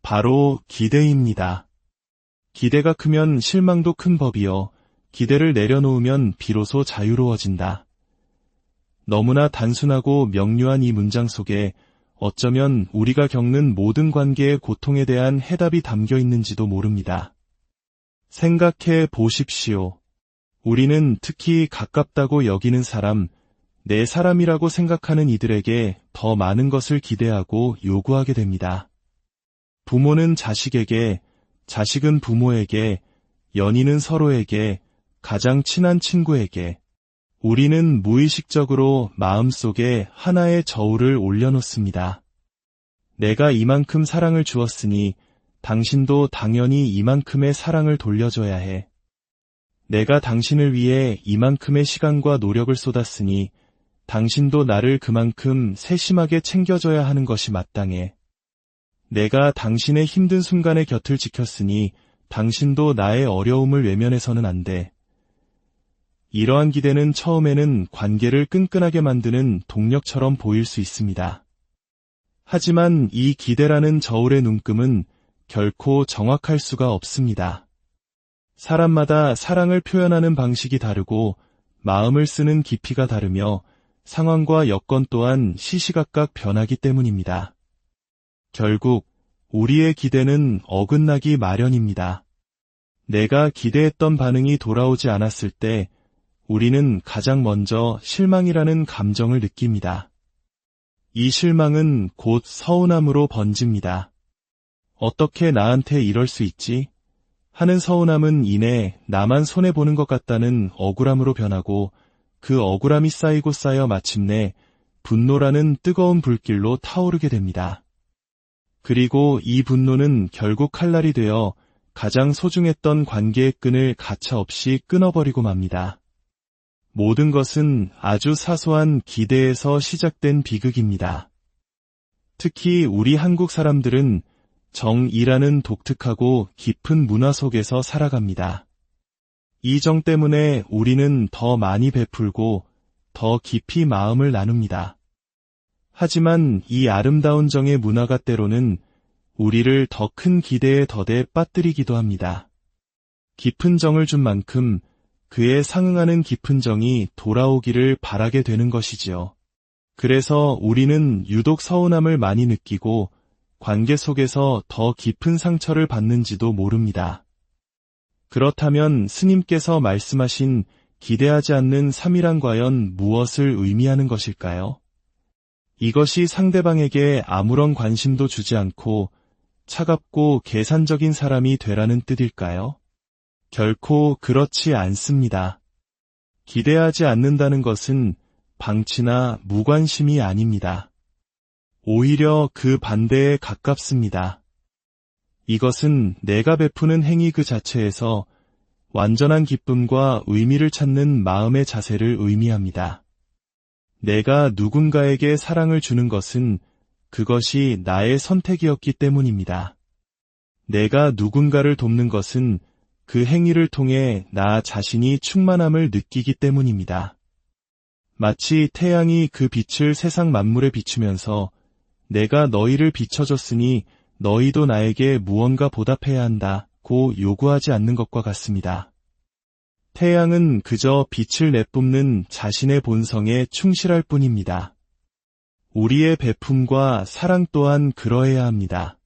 바로 기대입니다. 기대가 크면 실망도 큰 법이요. 기대를 내려놓으면 비로소 자유로워진다. 너무나 단순하고 명료한 이 문장 속에 어쩌면 우리가 겪는 모든 관계의 고통에 대한 해답이 담겨 있는지도 모릅니다. 생각해 보십시오. 우리는 특히 가깝다고 여기는 사람, 내 사람이라고 생각하는 이들에게 더 많은 것을 기대하고 요구하게 됩니다. 부모는 자식에게, 자식은 부모에게, 연인은 서로에게, 가장 친한 친구에게, 우리는 무의식적으로 마음속에 하나의 저울을 올려놓습니다. 내가 이만큼 사랑을 주었으니 당신도 당연히 이만큼의 사랑을 돌려줘야 해. 내가 당신을 위해 이만큼의 시간과 노력을 쏟았으니 당신도 나를 그만큼 세심하게 챙겨줘야 하는 것이 마땅해. 내가 당신의 힘든 순간에 곁을 지켰으니 당신도 나의 어려움을 외면해서는 안 돼. 이러한 기대는 처음에는 관계를 끈끈하게 만드는 동력처럼 보일 수 있습니다. 하지만 이 기대라는 저울의 눈금은 결코 정확할 수가 없습니다. 사람마다 사랑을 표현하는 방식이 다르고 마음을 쓰는 깊이가 다르며 상황과 여건 또한 시시각각 변하기 때문입니다. 결국 우리의 기대는 어긋나기 마련입니다. 내가 기대했던 반응이 돌아오지 않았을 때 우리는 가장 먼저 실망이라는 감정을 느낍니다. 이 실망은 곧 서운함으로 번집니다. 어떻게 나한테 이럴 수 있지? 하는 서운함은 이내 나만 손해보는 것 같다는 억울함으로 변하고 그 억울함이 쌓이고 쌓여 마침내 분노라는 뜨거운 불길로 타오르게 됩니다. 그리고 이 분노는 결국 칼날이 되어 가장 소중했던 관계의 끈을 가차없이 끊어버리고 맙니다. 모든 것은 아주 사소한 기대에서 시작된 비극입니다. 특히 우리 한국 사람들은 정이라는 독특하고 깊은 문화 속에서 살아갑니다. 이 정 때문에 우리는 더 많이 베풀고 더 깊이 마음을 나눕니다. 하지만 이 아름다운 정의 문화가 때로는 우리를 더 큰 기대에 더대 빠뜨리기도 합니다. 깊은 정을 준 만큼 그에 상응하는 깊은 정이 돌아오기를 바라게 되는 것이지요. 그래서 우리는 유독 서운함을 많이 느끼고 관계 속에서 더 깊은 상처를 받는지도 모릅니다. 그렇다면 스님께서 말씀하신 기대하지 않는 삼일한 과연 무엇을 의미하는 것일까요? 이것이 상대방에게 아무런 관심도 주지 않고 차갑고 계산적인 사람이 되라는 뜻일까요? 결코 그렇지 않습니다. 기대하지 않는다는 것은 방치나 무관심이 아닙니다. 오히려 그 반대에 가깝습니다. 이것은 내가 베푸는 행위 그 자체에서 완전한 기쁨과 의미를 찾는 마음의 자세를 의미합니다. 내가 누군가에게 사랑을 주는 것은 그것이 나의 선택이었기 때문입니다. 내가 누군가를 돕는 것은 그 행위를 통해 나 자신이 충만함을 느끼기 때문입니다. 마치 태양이 그 빛을 세상 만물에 비추면서 내가 너희를 비춰줬으니 너희도 나에게 무언가 보답해야 한다고 요구하지 않는 것과 같습니다. 태양은 그저 빛을 내뿜는 자신의 본성에 충실할 뿐입니다. 우리의 베품과 사랑 또한 그러해야 합니다.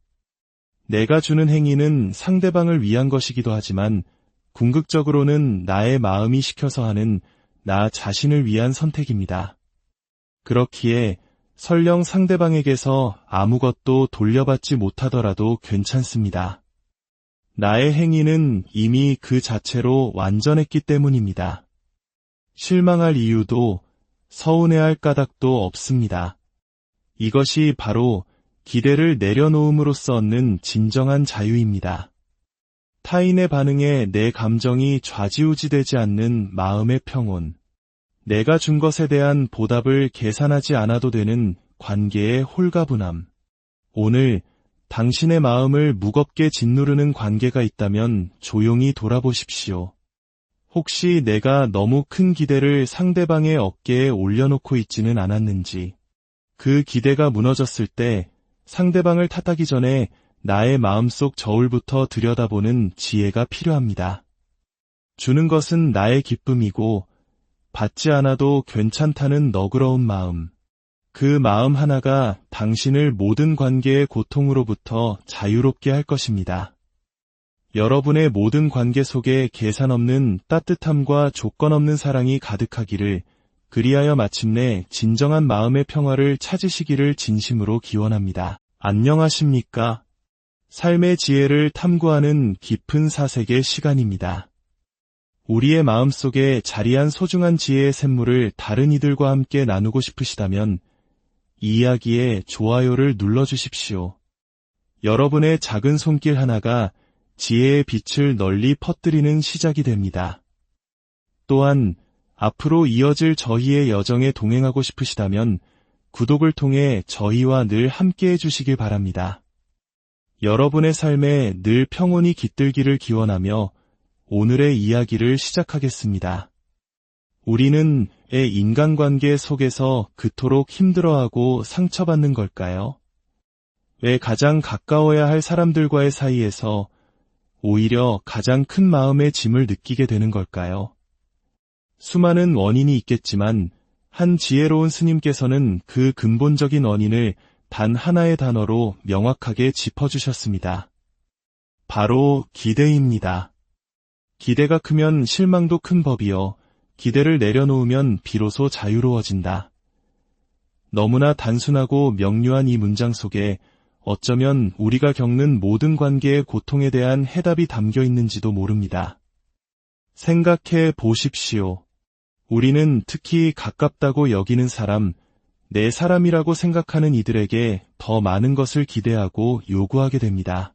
내가 주는 행위는 상대방을 위한 것이기도 하지만 궁극적으로는 나의 마음이 시켜서 하는 나 자신을 위한 선택입니다. 그렇기에 설령 상대방에게서 아무것도 돌려받지 못하더라도 괜찮습니다. 나의 행위는 이미 그 자체로 완전했기 때문입니다. 실망할 이유도 서운해할 까닭도 없습니다. 이것이 바로 기대를 내려놓음으로써 얻는 진정한 자유입니다. 타인의 반응에 내 감정이 좌지우지되지 않는 마음의 평온. 내가 준 것에 대한 보답을 계산하지 않아도 되는 관계의 홀가분함. 오늘 당신의 마음을 무겁게 짓누르는 관계가 있다면 조용히 돌아보십시오. 혹시 내가 너무 큰 기대를 상대방의 어깨에 올려놓고 있지는 않았는지, 그 기대가 무너졌을 때 상대방을 탓하기 전에 나의 마음속 저울부터 들여다보는 지혜가 필요합니다. 주는 것은 나의 기쁨이고 받지 않아도 괜찮다는 너그러운 마음. 그 마음 하나가 당신을 모든 관계의 고통으로부터 자유롭게 할 것입니다. 여러분의 모든 관계 속에 계산 없는 따뜻함과 조건 없는 사랑이 가득하기를, 그리하여 마침내 진정한 마음의 평화를 찾으시기를 진심으로 기원합니다. 안녕하십니까? 삶의 지혜를 탐구하는 깊은 사색의 시간입니다. 우리의 마음속에 자리한 소중한 지혜의 샘물을 다른 이들과 함께 나누고 싶으시다면 이 이야기에 좋아요를 눌러주십시오. 여러분의 작은 손길 하나가 지혜의 빛을 널리 퍼뜨리는 시작이 됩니다. 또한 앞으로 이어질 저희의 여정에 동행하고 싶으시다면 구독을 통해 저희와 늘 함께해 주시길 바랍니다. 여러분의 삶에 늘 평온이 깃들기를 기원하며 오늘의 이야기를 시작하겠습니다. 우리는 인간관계 속에서 그토록 힘들어하고 상처받는 걸까요? 왜 가장 가까워야 할 사람들과의 사이에서 오히려 가장 큰 마음의 짐을 느끼게 되는 걸까요? 수많은 원인이 있겠지만 한 지혜로운 스님께서는 그 근본적인 원인을 단 하나의 단어로 명확하게 짚어주셨습니다. 바로 기대입니다. 기대가 크면 실망도 큰 법이요. 기대를 내려놓으면 비로소 자유로워진다. 너무나 단순하고 명료한 이 문장 속에 어쩌면 우리가 겪는 모든 관계의 고통에 대한 해답이 담겨 있는지도 모릅니다. 생각해 보십시오. 우리는 특히 가깝다고 여기는 사람, 내 사람이라고 생각하는 이들에게 더 많은 것을 기대하고 요구하게 됩니다.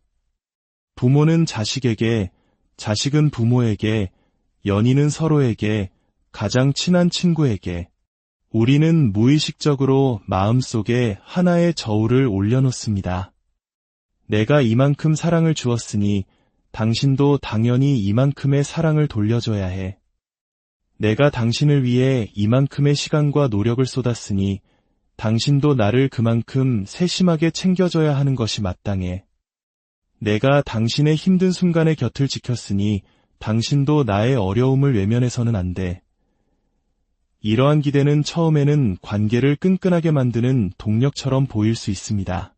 부모는 자식에게, 자식은 부모에게, 연인은 서로에게, 가장 친한 친구에게, 우리는 무의식적으로 마음속에 하나의 저울을 올려놓습니다. 내가 이만큼 사랑을 주었으니 당신도 당연히 이만큼의 사랑을 돌려줘야 해. 내가 당신을 위해 이만큼의 시간과 노력을 쏟았으니 당신도 나를 그만큼 세심하게 챙겨줘야 하는 것이 마땅해. 내가 당신의 힘든 순간에 곁을 지켰으니 당신도 나의 어려움을 외면해서는 안 돼. 이러한 기대는 처음에는 관계를 끈끈하게 만드는 동력처럼 보일 수 있습니다.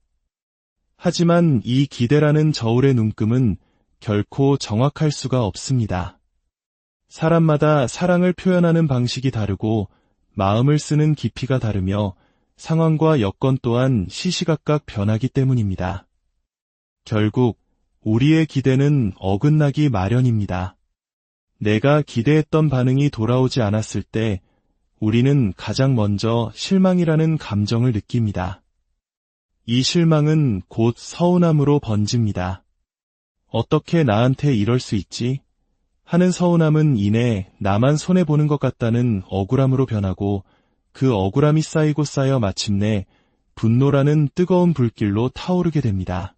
하지만 이 기대라는 저울의 눈금은 결코 정확할 수가 없습니다. 사람마다 사랑을 표현하는 방식이 다르고 마음을 쓰는 깊이가 다르며 상황과 여건 또한 시시각각 변하기 때문입니다. 결국 우리의 기대는 어긋나기 마련입니다. 내가 기대했던 반응이 돌아오지 않았을 때 우리는 가장 먼저 실망이라는 감정을 느낍니다. 이 실망은 곧 서운함으로 번집니다. 어떻게 나한테 이럴 수 있지? 하는 서운함은 이내 나만 손해보는 것 같다는 억울함으로 변하고 그 억울함이 쌓이고 쌓여 마침내 분노라는 뜨거운 불길로 타오르게 됩니다.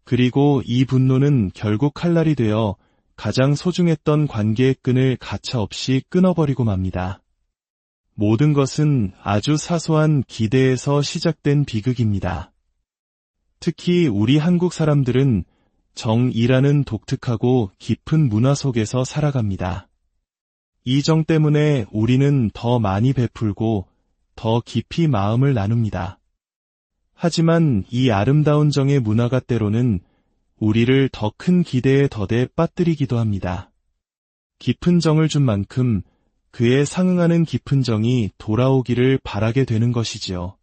그리고 이 분노는 결국 칼날이 되어 가장 소중했던 관계의 끈을 가차없이 끊어버리고 맙니다. 모든 것은 아주 사소한 기대에서 시작된 비극입니다. 특히 우리 한국 사람들은 정이라는 독특하고 깊은 문화 속에서 살아갑니다. 이 정 때문에 우리는 더 많이 베풀고 더 깊이 마음을 나눕니다. 하지만 이 아름다운 정의 문화가 때로는 우리를 더 큰 기대에 덧대 빠뜨리기도 합니다. 깊은 정을 준 만큼 그에 상응하는 깊은 정이 돌아오기를 바라게 되는 것이지요.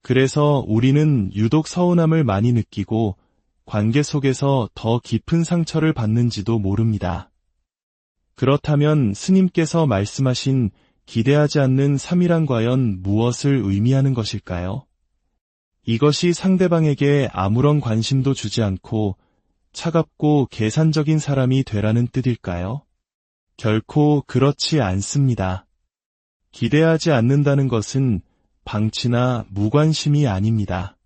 그래서 우리는 유독 서운함을 많이 느끼고 관계 속에서 더 깊은 상처를 받는지도 모릅니다. 그렇다면 스님께서 말씀하신 기대하지 않는 삼이란 과연 무엇을 의미하는 것일까요? 이것이 상대방에게 아무런 관심도 주지 않고 차갑고 계산적인 사람이 되라는 뜻일까요? 결코 그렇지 않습니다. 기대하지 않는다는 것은 방치나 무관심이 아닙니다.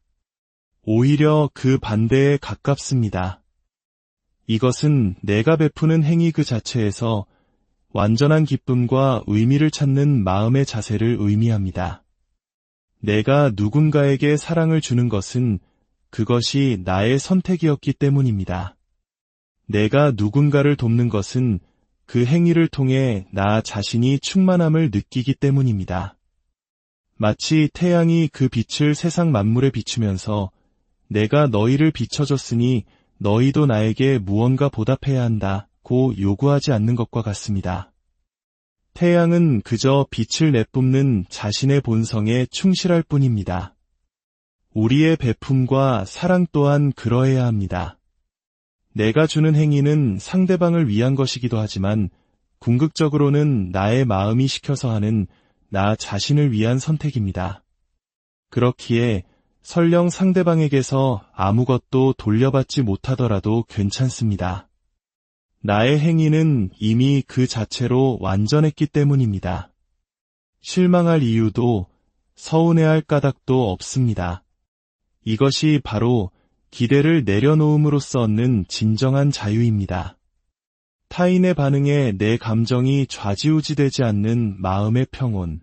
오히려 그 반대에 가깝습니다. 이것은 내가 베푸는 행위 그 자체에서 완전한 기쁨과 의미를 찾는 마음의 자세를 의미합니다. 내가 누군가에게 사랑을 주는 것은 그것이 나의 선택이었기 때문입니다. 내가 누군가를 돕는 것은 그 행위를 통해 나 자신이 충만함을 느끼기 때문입니다. 마치 태양이 그 빛을 세상 만물에 비추면서 내가 너희를 비춰줬으니 너희도 나에게 무언가 보답해야 한다고 요구하지 않는 것과 같습니다. 태양은 그저 빛을 내뿜는 자신의 본성에 충실할 뿐입니다. 우리의 베품과 사랑 또한 그러해야 합니다. 내가 주는 행위는 상대방을 위한 것이기도 하지만 궁극적으로는 나의 마음이 시켜서 하는 나 자신을 위한 선택입니다. 그렇기에 설령 상대방에게서 아무것도 돌려받지 못하더라도 괜찮습니다. 나의 행위는 이미 그 자체로 완전했기 때문입니다. 실망할 이유도 서운해할 까닭도 없습니다. 이것이 바로 기대를 내려놓음으로써 얻는 진정한 자유입니다. 타인의 반응에 내 감정이 좌지우지되지 않는 마음의 평온,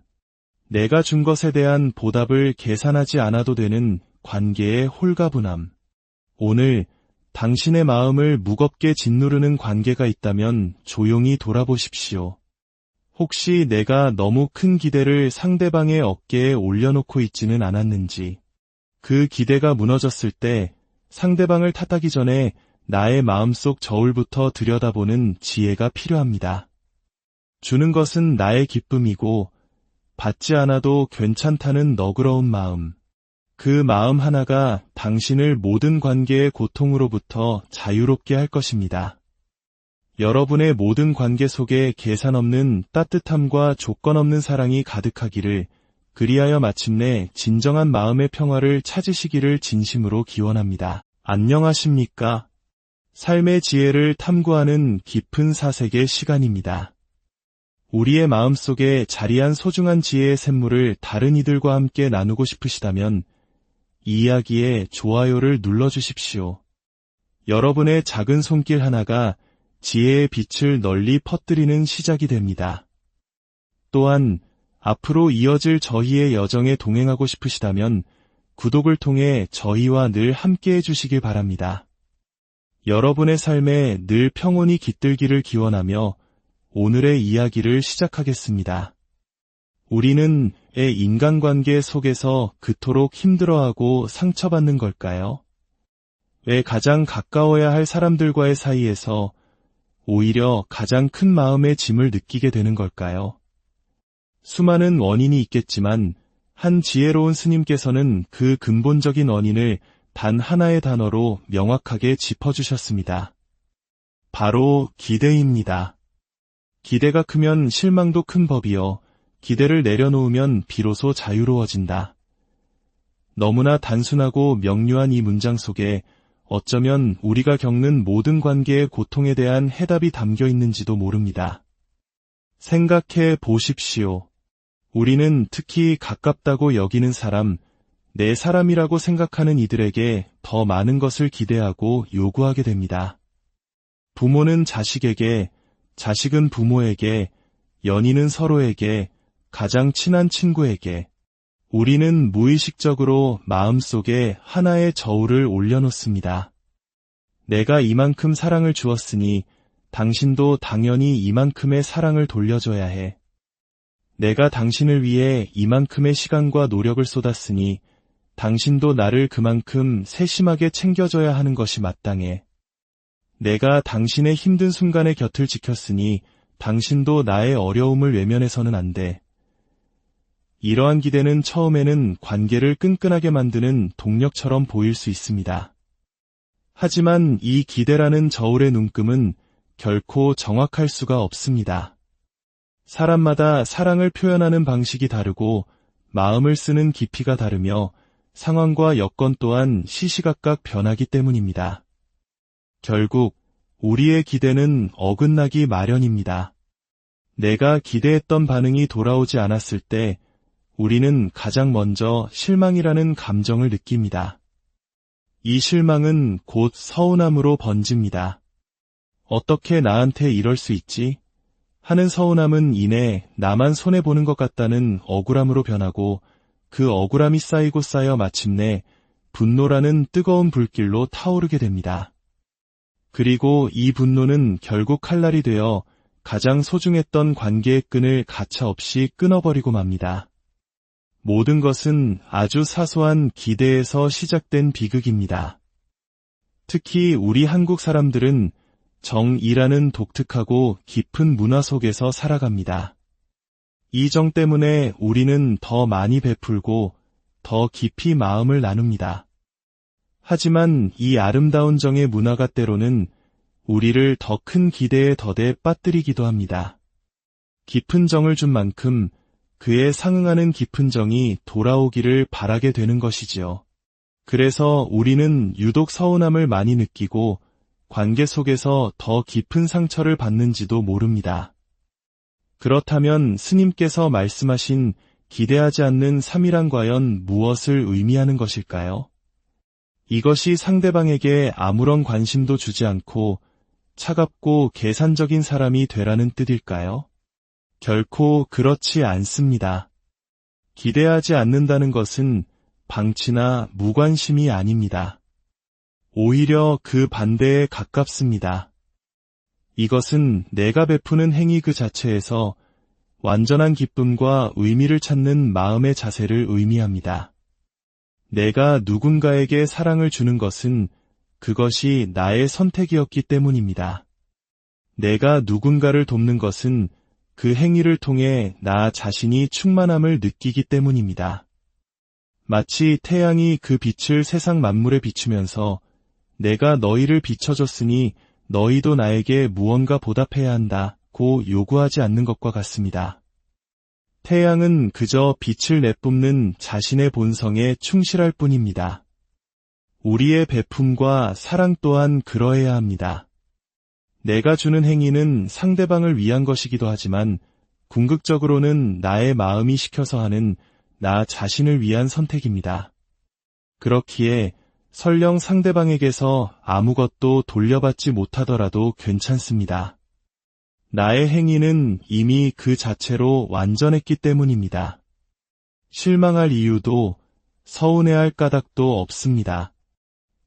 내가 준 것에 대한 보답을 계산하지 않아도 되는 관계의 홀가분함. 오늘 당신의 마음을 무겁게 짓누르는 관계가 있다면 조용히 돌아보십시오. 혹시 내가 너무 큰 기대를 상대방의 어깨에 올려놓고 있지는 않았는지, 그 기대가 무너졌을 때 상대방을 탓하기 전에 나의 마음속 저울부터 들여다보는 지혜가 필요합니다. 주는 것은 나의 기쁨이고 받지 않아도 괜찮다는 너그러운 마음. 그 마음 하나가 당신을 모든 관계의 고통으로부터 자유롭게 할 것입니다. 여러분의 모든 관계 속에 계산 없는 따뜻함과 조건 없는 사랑이 가득하기를, 그리하여 마침내 진정한 마음의 평화를 찾으시기를 진심으로 기원합니다. 안녕하십니까? 삶의 지혜를 탐구하는 깊은 사색의 시간입니다. 우리의 마음속에 자리한 소중한 지혜의 샘물을 다른 이들과 함께 나누고 싶으시다면 이 이야기에 좋아요를 눌러주십시오. 여러분의 작은 손길 하나가 지혜의 빛을 널리 퍼뜨리는 시작이 됩니다. 또한 앞으로 이어질 저희의 여정에 동행하고 싶으시다면 구독을 통해 저희와 늘 함께해 주시길 바랍니다. 여러분의 삶에 늘 평온이 깃들기를 기원하며 오늘의 이야기를 시작하겠습니다. 우리는 인간관계 속에서 그토록 힘들어하고 상처받는 걸까요? 왜 가장 가까워야 할 사람들과의 사이에서 오히려 가장 큰 마음의 짐을 느끼게 되는 걸까요? 수많은 원인이 있겠지만 한 지혜로운 스님께서는 그 근본적인 원인을 단 하나의 단어로 명확하게 짚어주셨습니다. 바로 기대입니다. 기대가 크면 실망도 큰 법이요, 기대를 내려놓으면 비로소 자유로워진다. 너무나 단순하고 명료한 이 문장 속에 어쩌면 우리가 겪는 모든 관계의 고통에 대한 해답이 담겨 있는지도 모릅니다. 생각해 보십시오. 우리는 특히 가깝다고 여기는 사람, 내 사람이라고 생각하는 이들에게 더 많은 것을 기대하고 요구하게 됩니다. 부모는 자식에게, 자식은 부모에게, 연인은 서로에게, 가장 친한 친구에게, 우리는 무의식적으로 마음속에 하나의 저울을 올려놓습니다. 내가 이만큼 사랑을 주었으니 당신도 당연히 이만큼의 사랑을 돌려줘야 해. 내가 당신을 위해 이만큼의 시간과 노력을 쏟았으니 당신도 나를 그만큼 세심하게 챙겨줘야 하는 것이 마땅해. 내가 당신의 힘든 순간에 곁을 지켰으니 당신도 나의 어려움을 외면해서는 안 돼. 이러한 기대는 처음에는 관계를 끈끈하게 만드는 동력처럼 보일 수 있습니다. 하지만 이 기대라는 저울의 눈금은 결코 정확할 수가 없습니다. 사람마다 사랑을 표현하는 방식이 다르고 마음을 쓰는 깊이가 다르며 상황과 여건 또한 시시각각 변하기 때문입니다. 결국 우리의 기대는 어긋나기 마련입니다. 내가 기대했던 반응이 돌아오지 않았을 때 우리는 가장 먼저 실망이라는 감정을 느낍니다. 이 실망은 곧 서운함으로 번집니다. 어떻게 나한테 이럴 수 있지? 하는 서운함은 이내 나만 손해보는 것 같다는 억울함으로 변하고 그 억울함이 쌓이고 쌓여 마침내 분노라는 뜨거운 불길로 타오르게 됩니다. 그리고 이 분노는 결국 칼날이 되어 가장 소중했던 관계의 끈을 가차없이 끊어버리고 맙니다. 모든 것은 아주 사소한 기대에서 시작된 비극입니다. 특히 우리 한국 사람들은 정이라는 독특하고 깊은 문화 속에서 살아갑니다. 이 정 때문에 우리는 더 많이 베풀고 더 깊이 마음을 나눕니다. 하지만 이 아름다운 정의 문화가 때로는 우리를 더 큰 기대에 덧대 빠뜨리기도 합니다. 깊은 정을 준 만큼 그에 상응하는 깊은 정이 돌아오기를 바라게 되는 것이지요. 그래서 우리는 유독 서운함을 많이 느끼고 관계 속에서 더 깊은 상처를 받는지도 모릅니다. 그렇다면 스님께서 말씀하신 기대하지 않는 삶이란 과연 무엇을 의미하는 것일까요? 이것이 상대방에게 아무런 관심도 주지 않고 차갑고 계산적인 사람이 되라는 뜻일까요? 결코 그렇지 않습니다. 기대하지 않는다는 것은 방치나 무관심이 아닙니다. 오히려 그 반대에 가깝습니다. 이것은 내가 베푸는 행위 그 자체에서 완전한 기쁨과 의미를 찾는 마음의 자세를 의미합니다. 내가 누군가에게 사랑을 주는 것은 그것이 나의 선택이었기 때문입니다. 내가 누군가를 돕는 것은 그 행위를 통해 나 자신이 충만함을 느끼기 때문입니다. 마치 태양이 그 빛을 세상 만물에 비추면서 내가 너희를 비춰줬으니 너희도 나에게 무언가 보답해야 한다고 요구하지 않는 것과 같습니다. 태양은 그저 빛을 내뿜는 자신의 본성에 충실할 뿐입니다. 우리의 베품과 사랑 또한 그러해야 합니다. 내가 주는 행위는 상대방을 위한 것이기도 하지만 궁극적으로는 나의 마음이 시켜서 하는 나 자신을 위한 선택입니다. 그렇기에 설령 상대방에게서 아무것도 돌려받지 못하더라도 괜찮습니다. 나의 행위는 이미 그 자체로 완전했기 때문입니다. 실망할 이유도 서운해할 까닭도 없습니다.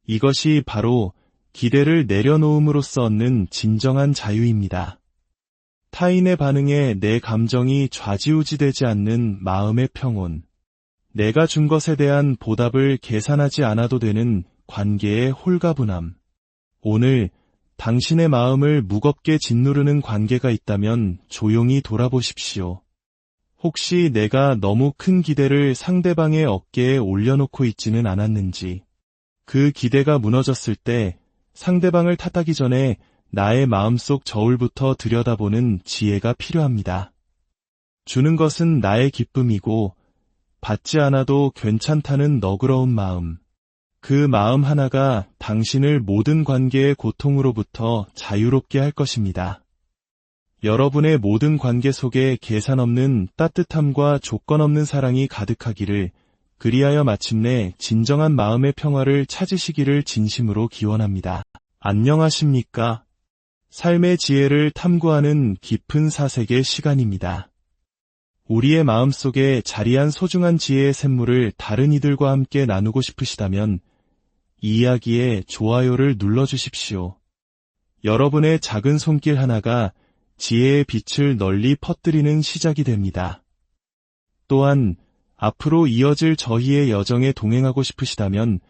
이것이 바로 기대를 내려놓음으로써 얻는 진정한 자유입니다. 타인의 반응에 내 감정이 좌지우지되지 않는 마음의 평온. 내가 준 것에 대한 보답을 계산하지 않아도 되는 관계의 홀가분함. 오늘 당신의 마음을 무겁게 짓누르는 관계가 있다면 조용히 돌아보십시오. 혹시 내가 너무 큰 기대를 상대방의 어깨에 올려놓고 있지는 않았는지, 그 기대가 무너졌을 때 상대방을 탓하기 전에 나의 마음속 저울부터 들여다보는 지혜가 필요합니다. 주는 것은 나의 기쁨이고 받지 않아도 괜찮다는 너그러운 마음. 그 마음 하나가 당신을 모든 관계의 고통으로부터 자유롭게 할 것입니다. 여러분의 모든 관계 속에 계산 없는 따뜻함과 조건 없는 사랑이 가득하기를, 그리하여 마침내 진정한 마음의 평화를 찾으시기를 진심으로 기원합니다. 안녕하십니까? 삶의 지혜를 탐구하는 깊은 사색의 시간입니다. 우리의 마음속에 자리한 소중한 지혜의 샘물을 다른 이들과 함께 나누고 싶으시다면 이 이야기에 좋아요를 눌러주십시오. 여러분의 작은 손길 하나가 지혜의 빛을 널리 퍼뜨리는 시작이 됩니다. 또한 앞으로 이어질 저희의 여정에 동행하고 싶으시다면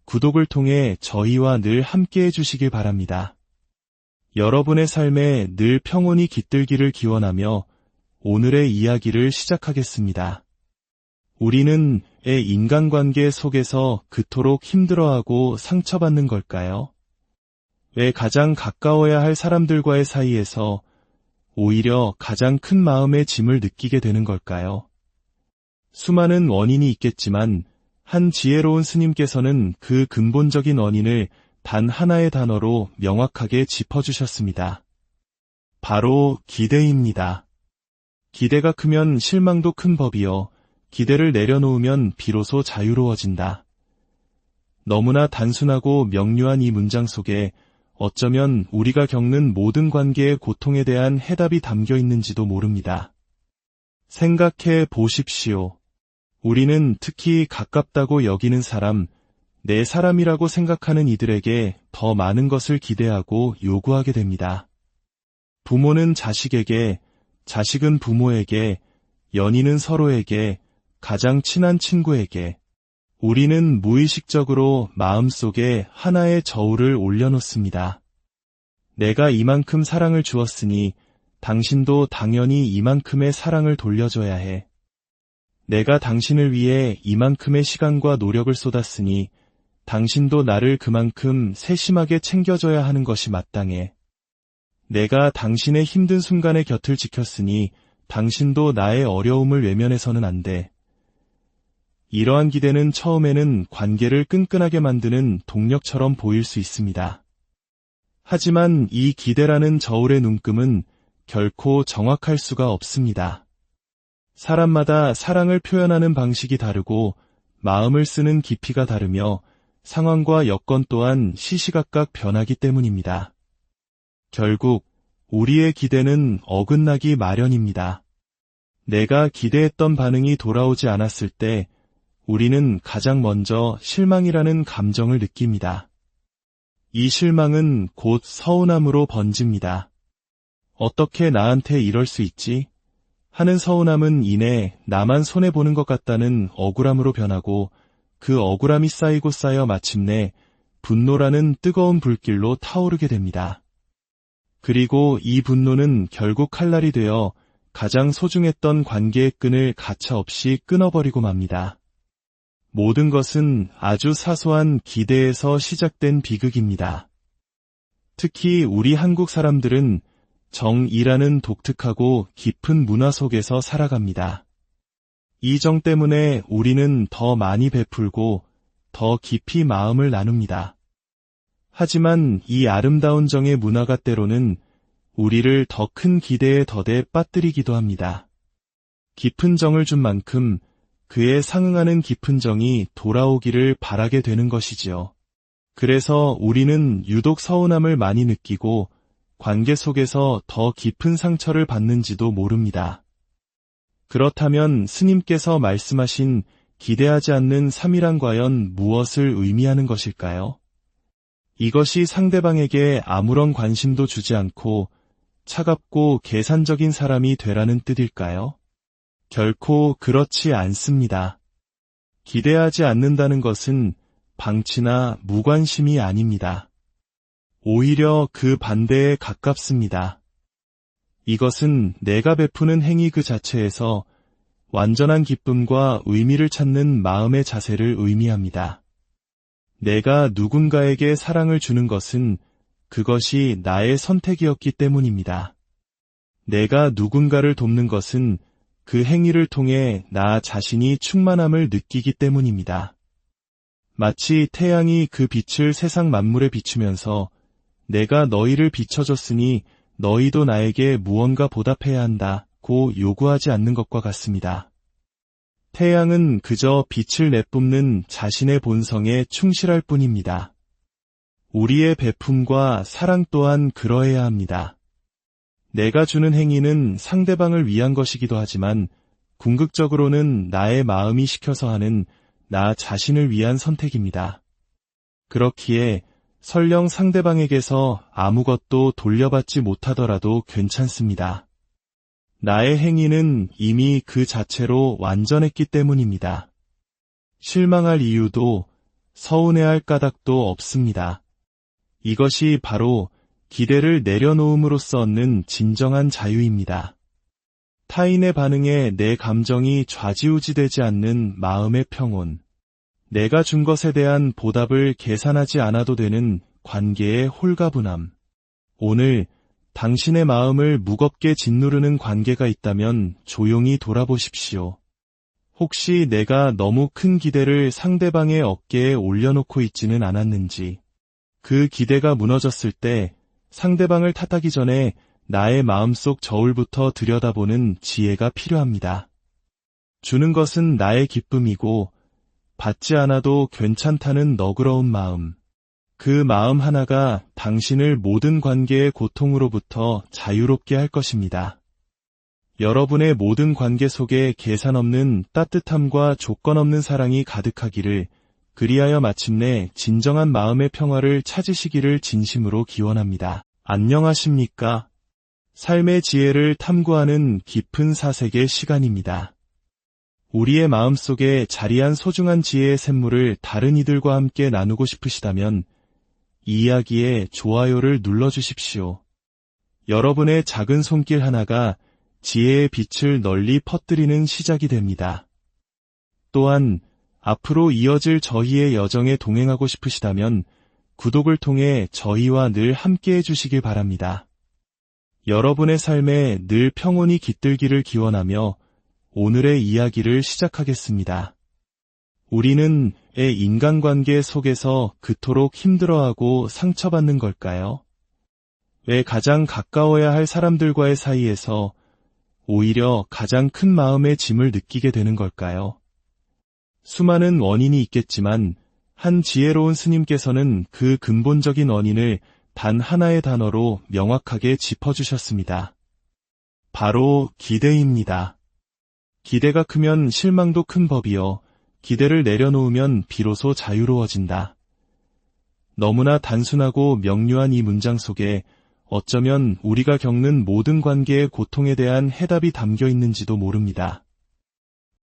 구독을 통해 저희와 늘 함께해 주시길 바랍니다. 여러분의 삶에 늘 평온이 깃들기를 기원하며 오늘의 이야기를 시작하겠습니다. 우리는 인간관계 속에서 그토록 힘들어하고 상처받는 걸까요? 왜 가장 가까워야 할 사람들과의 사이에서 오히려 가장 큰 마음의 짐을 느끼게 되는 걸까요? 수많은 원인이 있겠지만 한 지혜로운 스님께서는 그 근본적인 원인을 단 하나의 단어로 명확하게 짚어주셨습니다. 바로 기대입니다. 기대가 크면 실망도 큰 법이요. 기대를 내려놓으면 비로소 자유로워진다. 너무나 단순하고 명료한 이 문장 속에 어쩌면 우리가 겪는 모든 관계의 고통에 대한 해답이 담겨 있는지도 모릅니다. 생각해 보십시오. 우리는 특히 가깝다고 여기는 사람, 내 사람이라고 생각하는 이들에게 더 많은 것을 기대하고 요구하게 됩니다. 부모는 자식에게, 자식은 부모에게, 연인은 서로에게, 가장 친한 친구에게, 우리는 무의식적으로 마음속에 하나의 저울을 올려놓습니다. 내가 이만큼 사랑을 주었으니 당신도 당연히 이만큼의 사랑을 돌려줘야 해. 내가 당신을 위해 이만큼의 시간과 노력을 쏟았으니 당신도 나를 그만큼 세심하게 챙겨줘야 하는 것이 마땅해. 내가 당신의 힘든 순간에 곁을 지켰으니 당신도 나의 어려움을 외면해서는 안 돼. 이러한 기대는 처음에는 관계를 끈끈하게 만드는 동력처럼 보일 수 있습니다. 하지만 이 기대라는 저울의 눈금은 결코 정확할 수가 없습니다. 사람마다 사랑을 표현하는 방식이 다르고 마음을 쓰는 깊이가 다르며 상황과 여건 또한 시시각각 변하기 때문입니다. 결국 우리의 기대는 어긋나기 마련입니다. 내가 기대했던 반응이 돌아오지 않았을 때 우리는 가장 먼저 실망이라는 감정을 느낍니다. 이 실망은 곧 서운함으로 번집니다. 어떻게 나한테 이럴 수 있지? 하는 서운함은 이내 나만 손해보는 것 같다는 억울함으로 변하고 그 억울함이 쌓이고 쌓여 마침내 분노라는 뜨거운 불길로 타오르게 됩니다. 그리고 이 분노는 결국 칼날이 되어 가장 소중했던 관계의 끈을 가차없이 끊어버리고 맙니다. 모든 것은 아주 사소한 기대에서 시작된 비극입니다. 특히 우리 한국 사람들은 정이라는 독특하고 깊은 문화 속에서 살아갑니다. 이 정 때문에 우리는 더 많이 베풀고 더 깊이 마음을 나눕니다. 하지만 이 아름다운 정의 문화가 때로는 우리를 더 큰 기대에 더대 빠뜨리기도 합니다. 깊은 정을 준 만큼 그에 상응하는 깊은 정이 돌아오기를 바라게 되는 것이지요. 그래서 우리는 유독 서운함을 많이 느끼고 관계 속에서 더 깊은 상처를 받는지도 모릅니다. 그렇다면 스님께서 말씀하신 기대하지 않는 삼일한 과연 무엇을 의미하는 것일까요? 이것이 상대방에게 아무런 관심도 주지 않고 차갑고 계산적인 사람이 되라는 뜻일까요? 결코 그렇지 않습니다. 기대하지 않는다는 것은 방치나 무관심이 아닙니다. 오히려 그 반대에 가깝습니다. 이것은 내가 베푸는 행위 그 자체에서 완전한 기쁨과 의미를 찾는 마음의 자세를 의미합니다. 내가 누군가에게 사랑을 주는 것은 그것이 나의 선택이었기 때문입니다. 내가 누군가를 돕는 것은 그 행위를 통해 나 자신이 충만함을 느끼기 때문입니다. 마치 태양이 그 빛을 세상 만물에 비추면서 내가 너희를 비춰줬으니 너희도 나에게 무언가 보답해야 한다고 요구하지 않는 것과 같습니다. 태양은 그저 빛을 내뿜는 자신의 본성에 충실할 뿐입니다. 우리의 베품과 사랑 또한 그러해야 합니다. 내가 주는 행위는 상대방을 위한 것이기도 하지만 궁극적으로는 나의 마음이 시켜서 하는 나 자신을 위한 선택입니다. 그렇기에 설령 상대방에게서 아무것도 돌려받지 못하더라도 괜찮습니다. 나의 행위는 이미 그 자체로 완전했기 때문입니다. 실망할 이유도 서운해할 까닭도 없습니다. 이것이 바로 기대를 내려놓음으로써 얻는 진정한 자유입니다. 타인의 반응에 내 감정이 좌지우지되지 않는 마음의 평온. 내가 준 것에 대한 보답을 계산하지 않아도 되는 관계의 홀가분함. 오늘 당신의 마음을 무겁게 짓누르는 관계가 있다면 조용히 돌아보십시오. 혹시 내가 너무 큰 기대를 상대방의 어깨에 올려놓고 있지는 않았는지, 그 기대가 무너졌을 때 상대방을 탓하기 전에 나의 마음속 저울부터 들여다보는 지혜가 필요합니다. 주는 것은 나의 기쁨이고 받지 않아도 괜찮다는 너그러운 마음. 그 마음 하나가 당신을 모든 관계의 고통으로부터 자유롭게 할 것입니다. 여러분의 모든 관계 속에 계산 없는 따뜻함과 조건 없는 사랑이 가득하기를, 그리하여 마침내 진정한 마음의 평화를 찾으시기를 진심으로 기원합니다. 안녕하십니까? 삶의 지혜를 탐구하는 깊은 사색의 시간입니다. 우리의 마음속에 자리한 소중한 지혜의 샘물을 다른 이들과 함께 나누고 싶으시다면 이 이야기에 좋아요를 눌러주십시오. 여러분의 작은 손길 하나가 지혜의 빛을 널리 퍼뜨리는 시작이 됩니다. 또한 앞으로 이어질 저희의 여정에 동행하고 싶으시다면 구독을 통해 저희와 늘 함께해 주시길 바랍니다. 여러분의 삶에 늘 평온이 깃들기를 기원하며 오늘의 이야기를 시작하겠습니다. 우리는 인간관계 속에서 그토록 힘들어하고 상처받는 걸까요? 왜 가장 가까워야 할 사람들과의 사이에서 오히려 가장 큰 마음의 짐을 느끼게 되는 걸까요? 수많은 원인이 있겠지만 한 지혜로운 스님께서는 그 근본적인 원인을 단 하나의 단어로 명확하게 짚어주셨습니다. 바로 기대입니다. 기대가 크면 실망도 큰 법이요. 기대를 내려놓으면 비로소 자유로워진다. 너무나 단순하고 명료한 이 문장 속에 어쩌면 우리가 겪는 모든 관계의 고통에 대한 해답이 담겨 있는지도 모릅니다.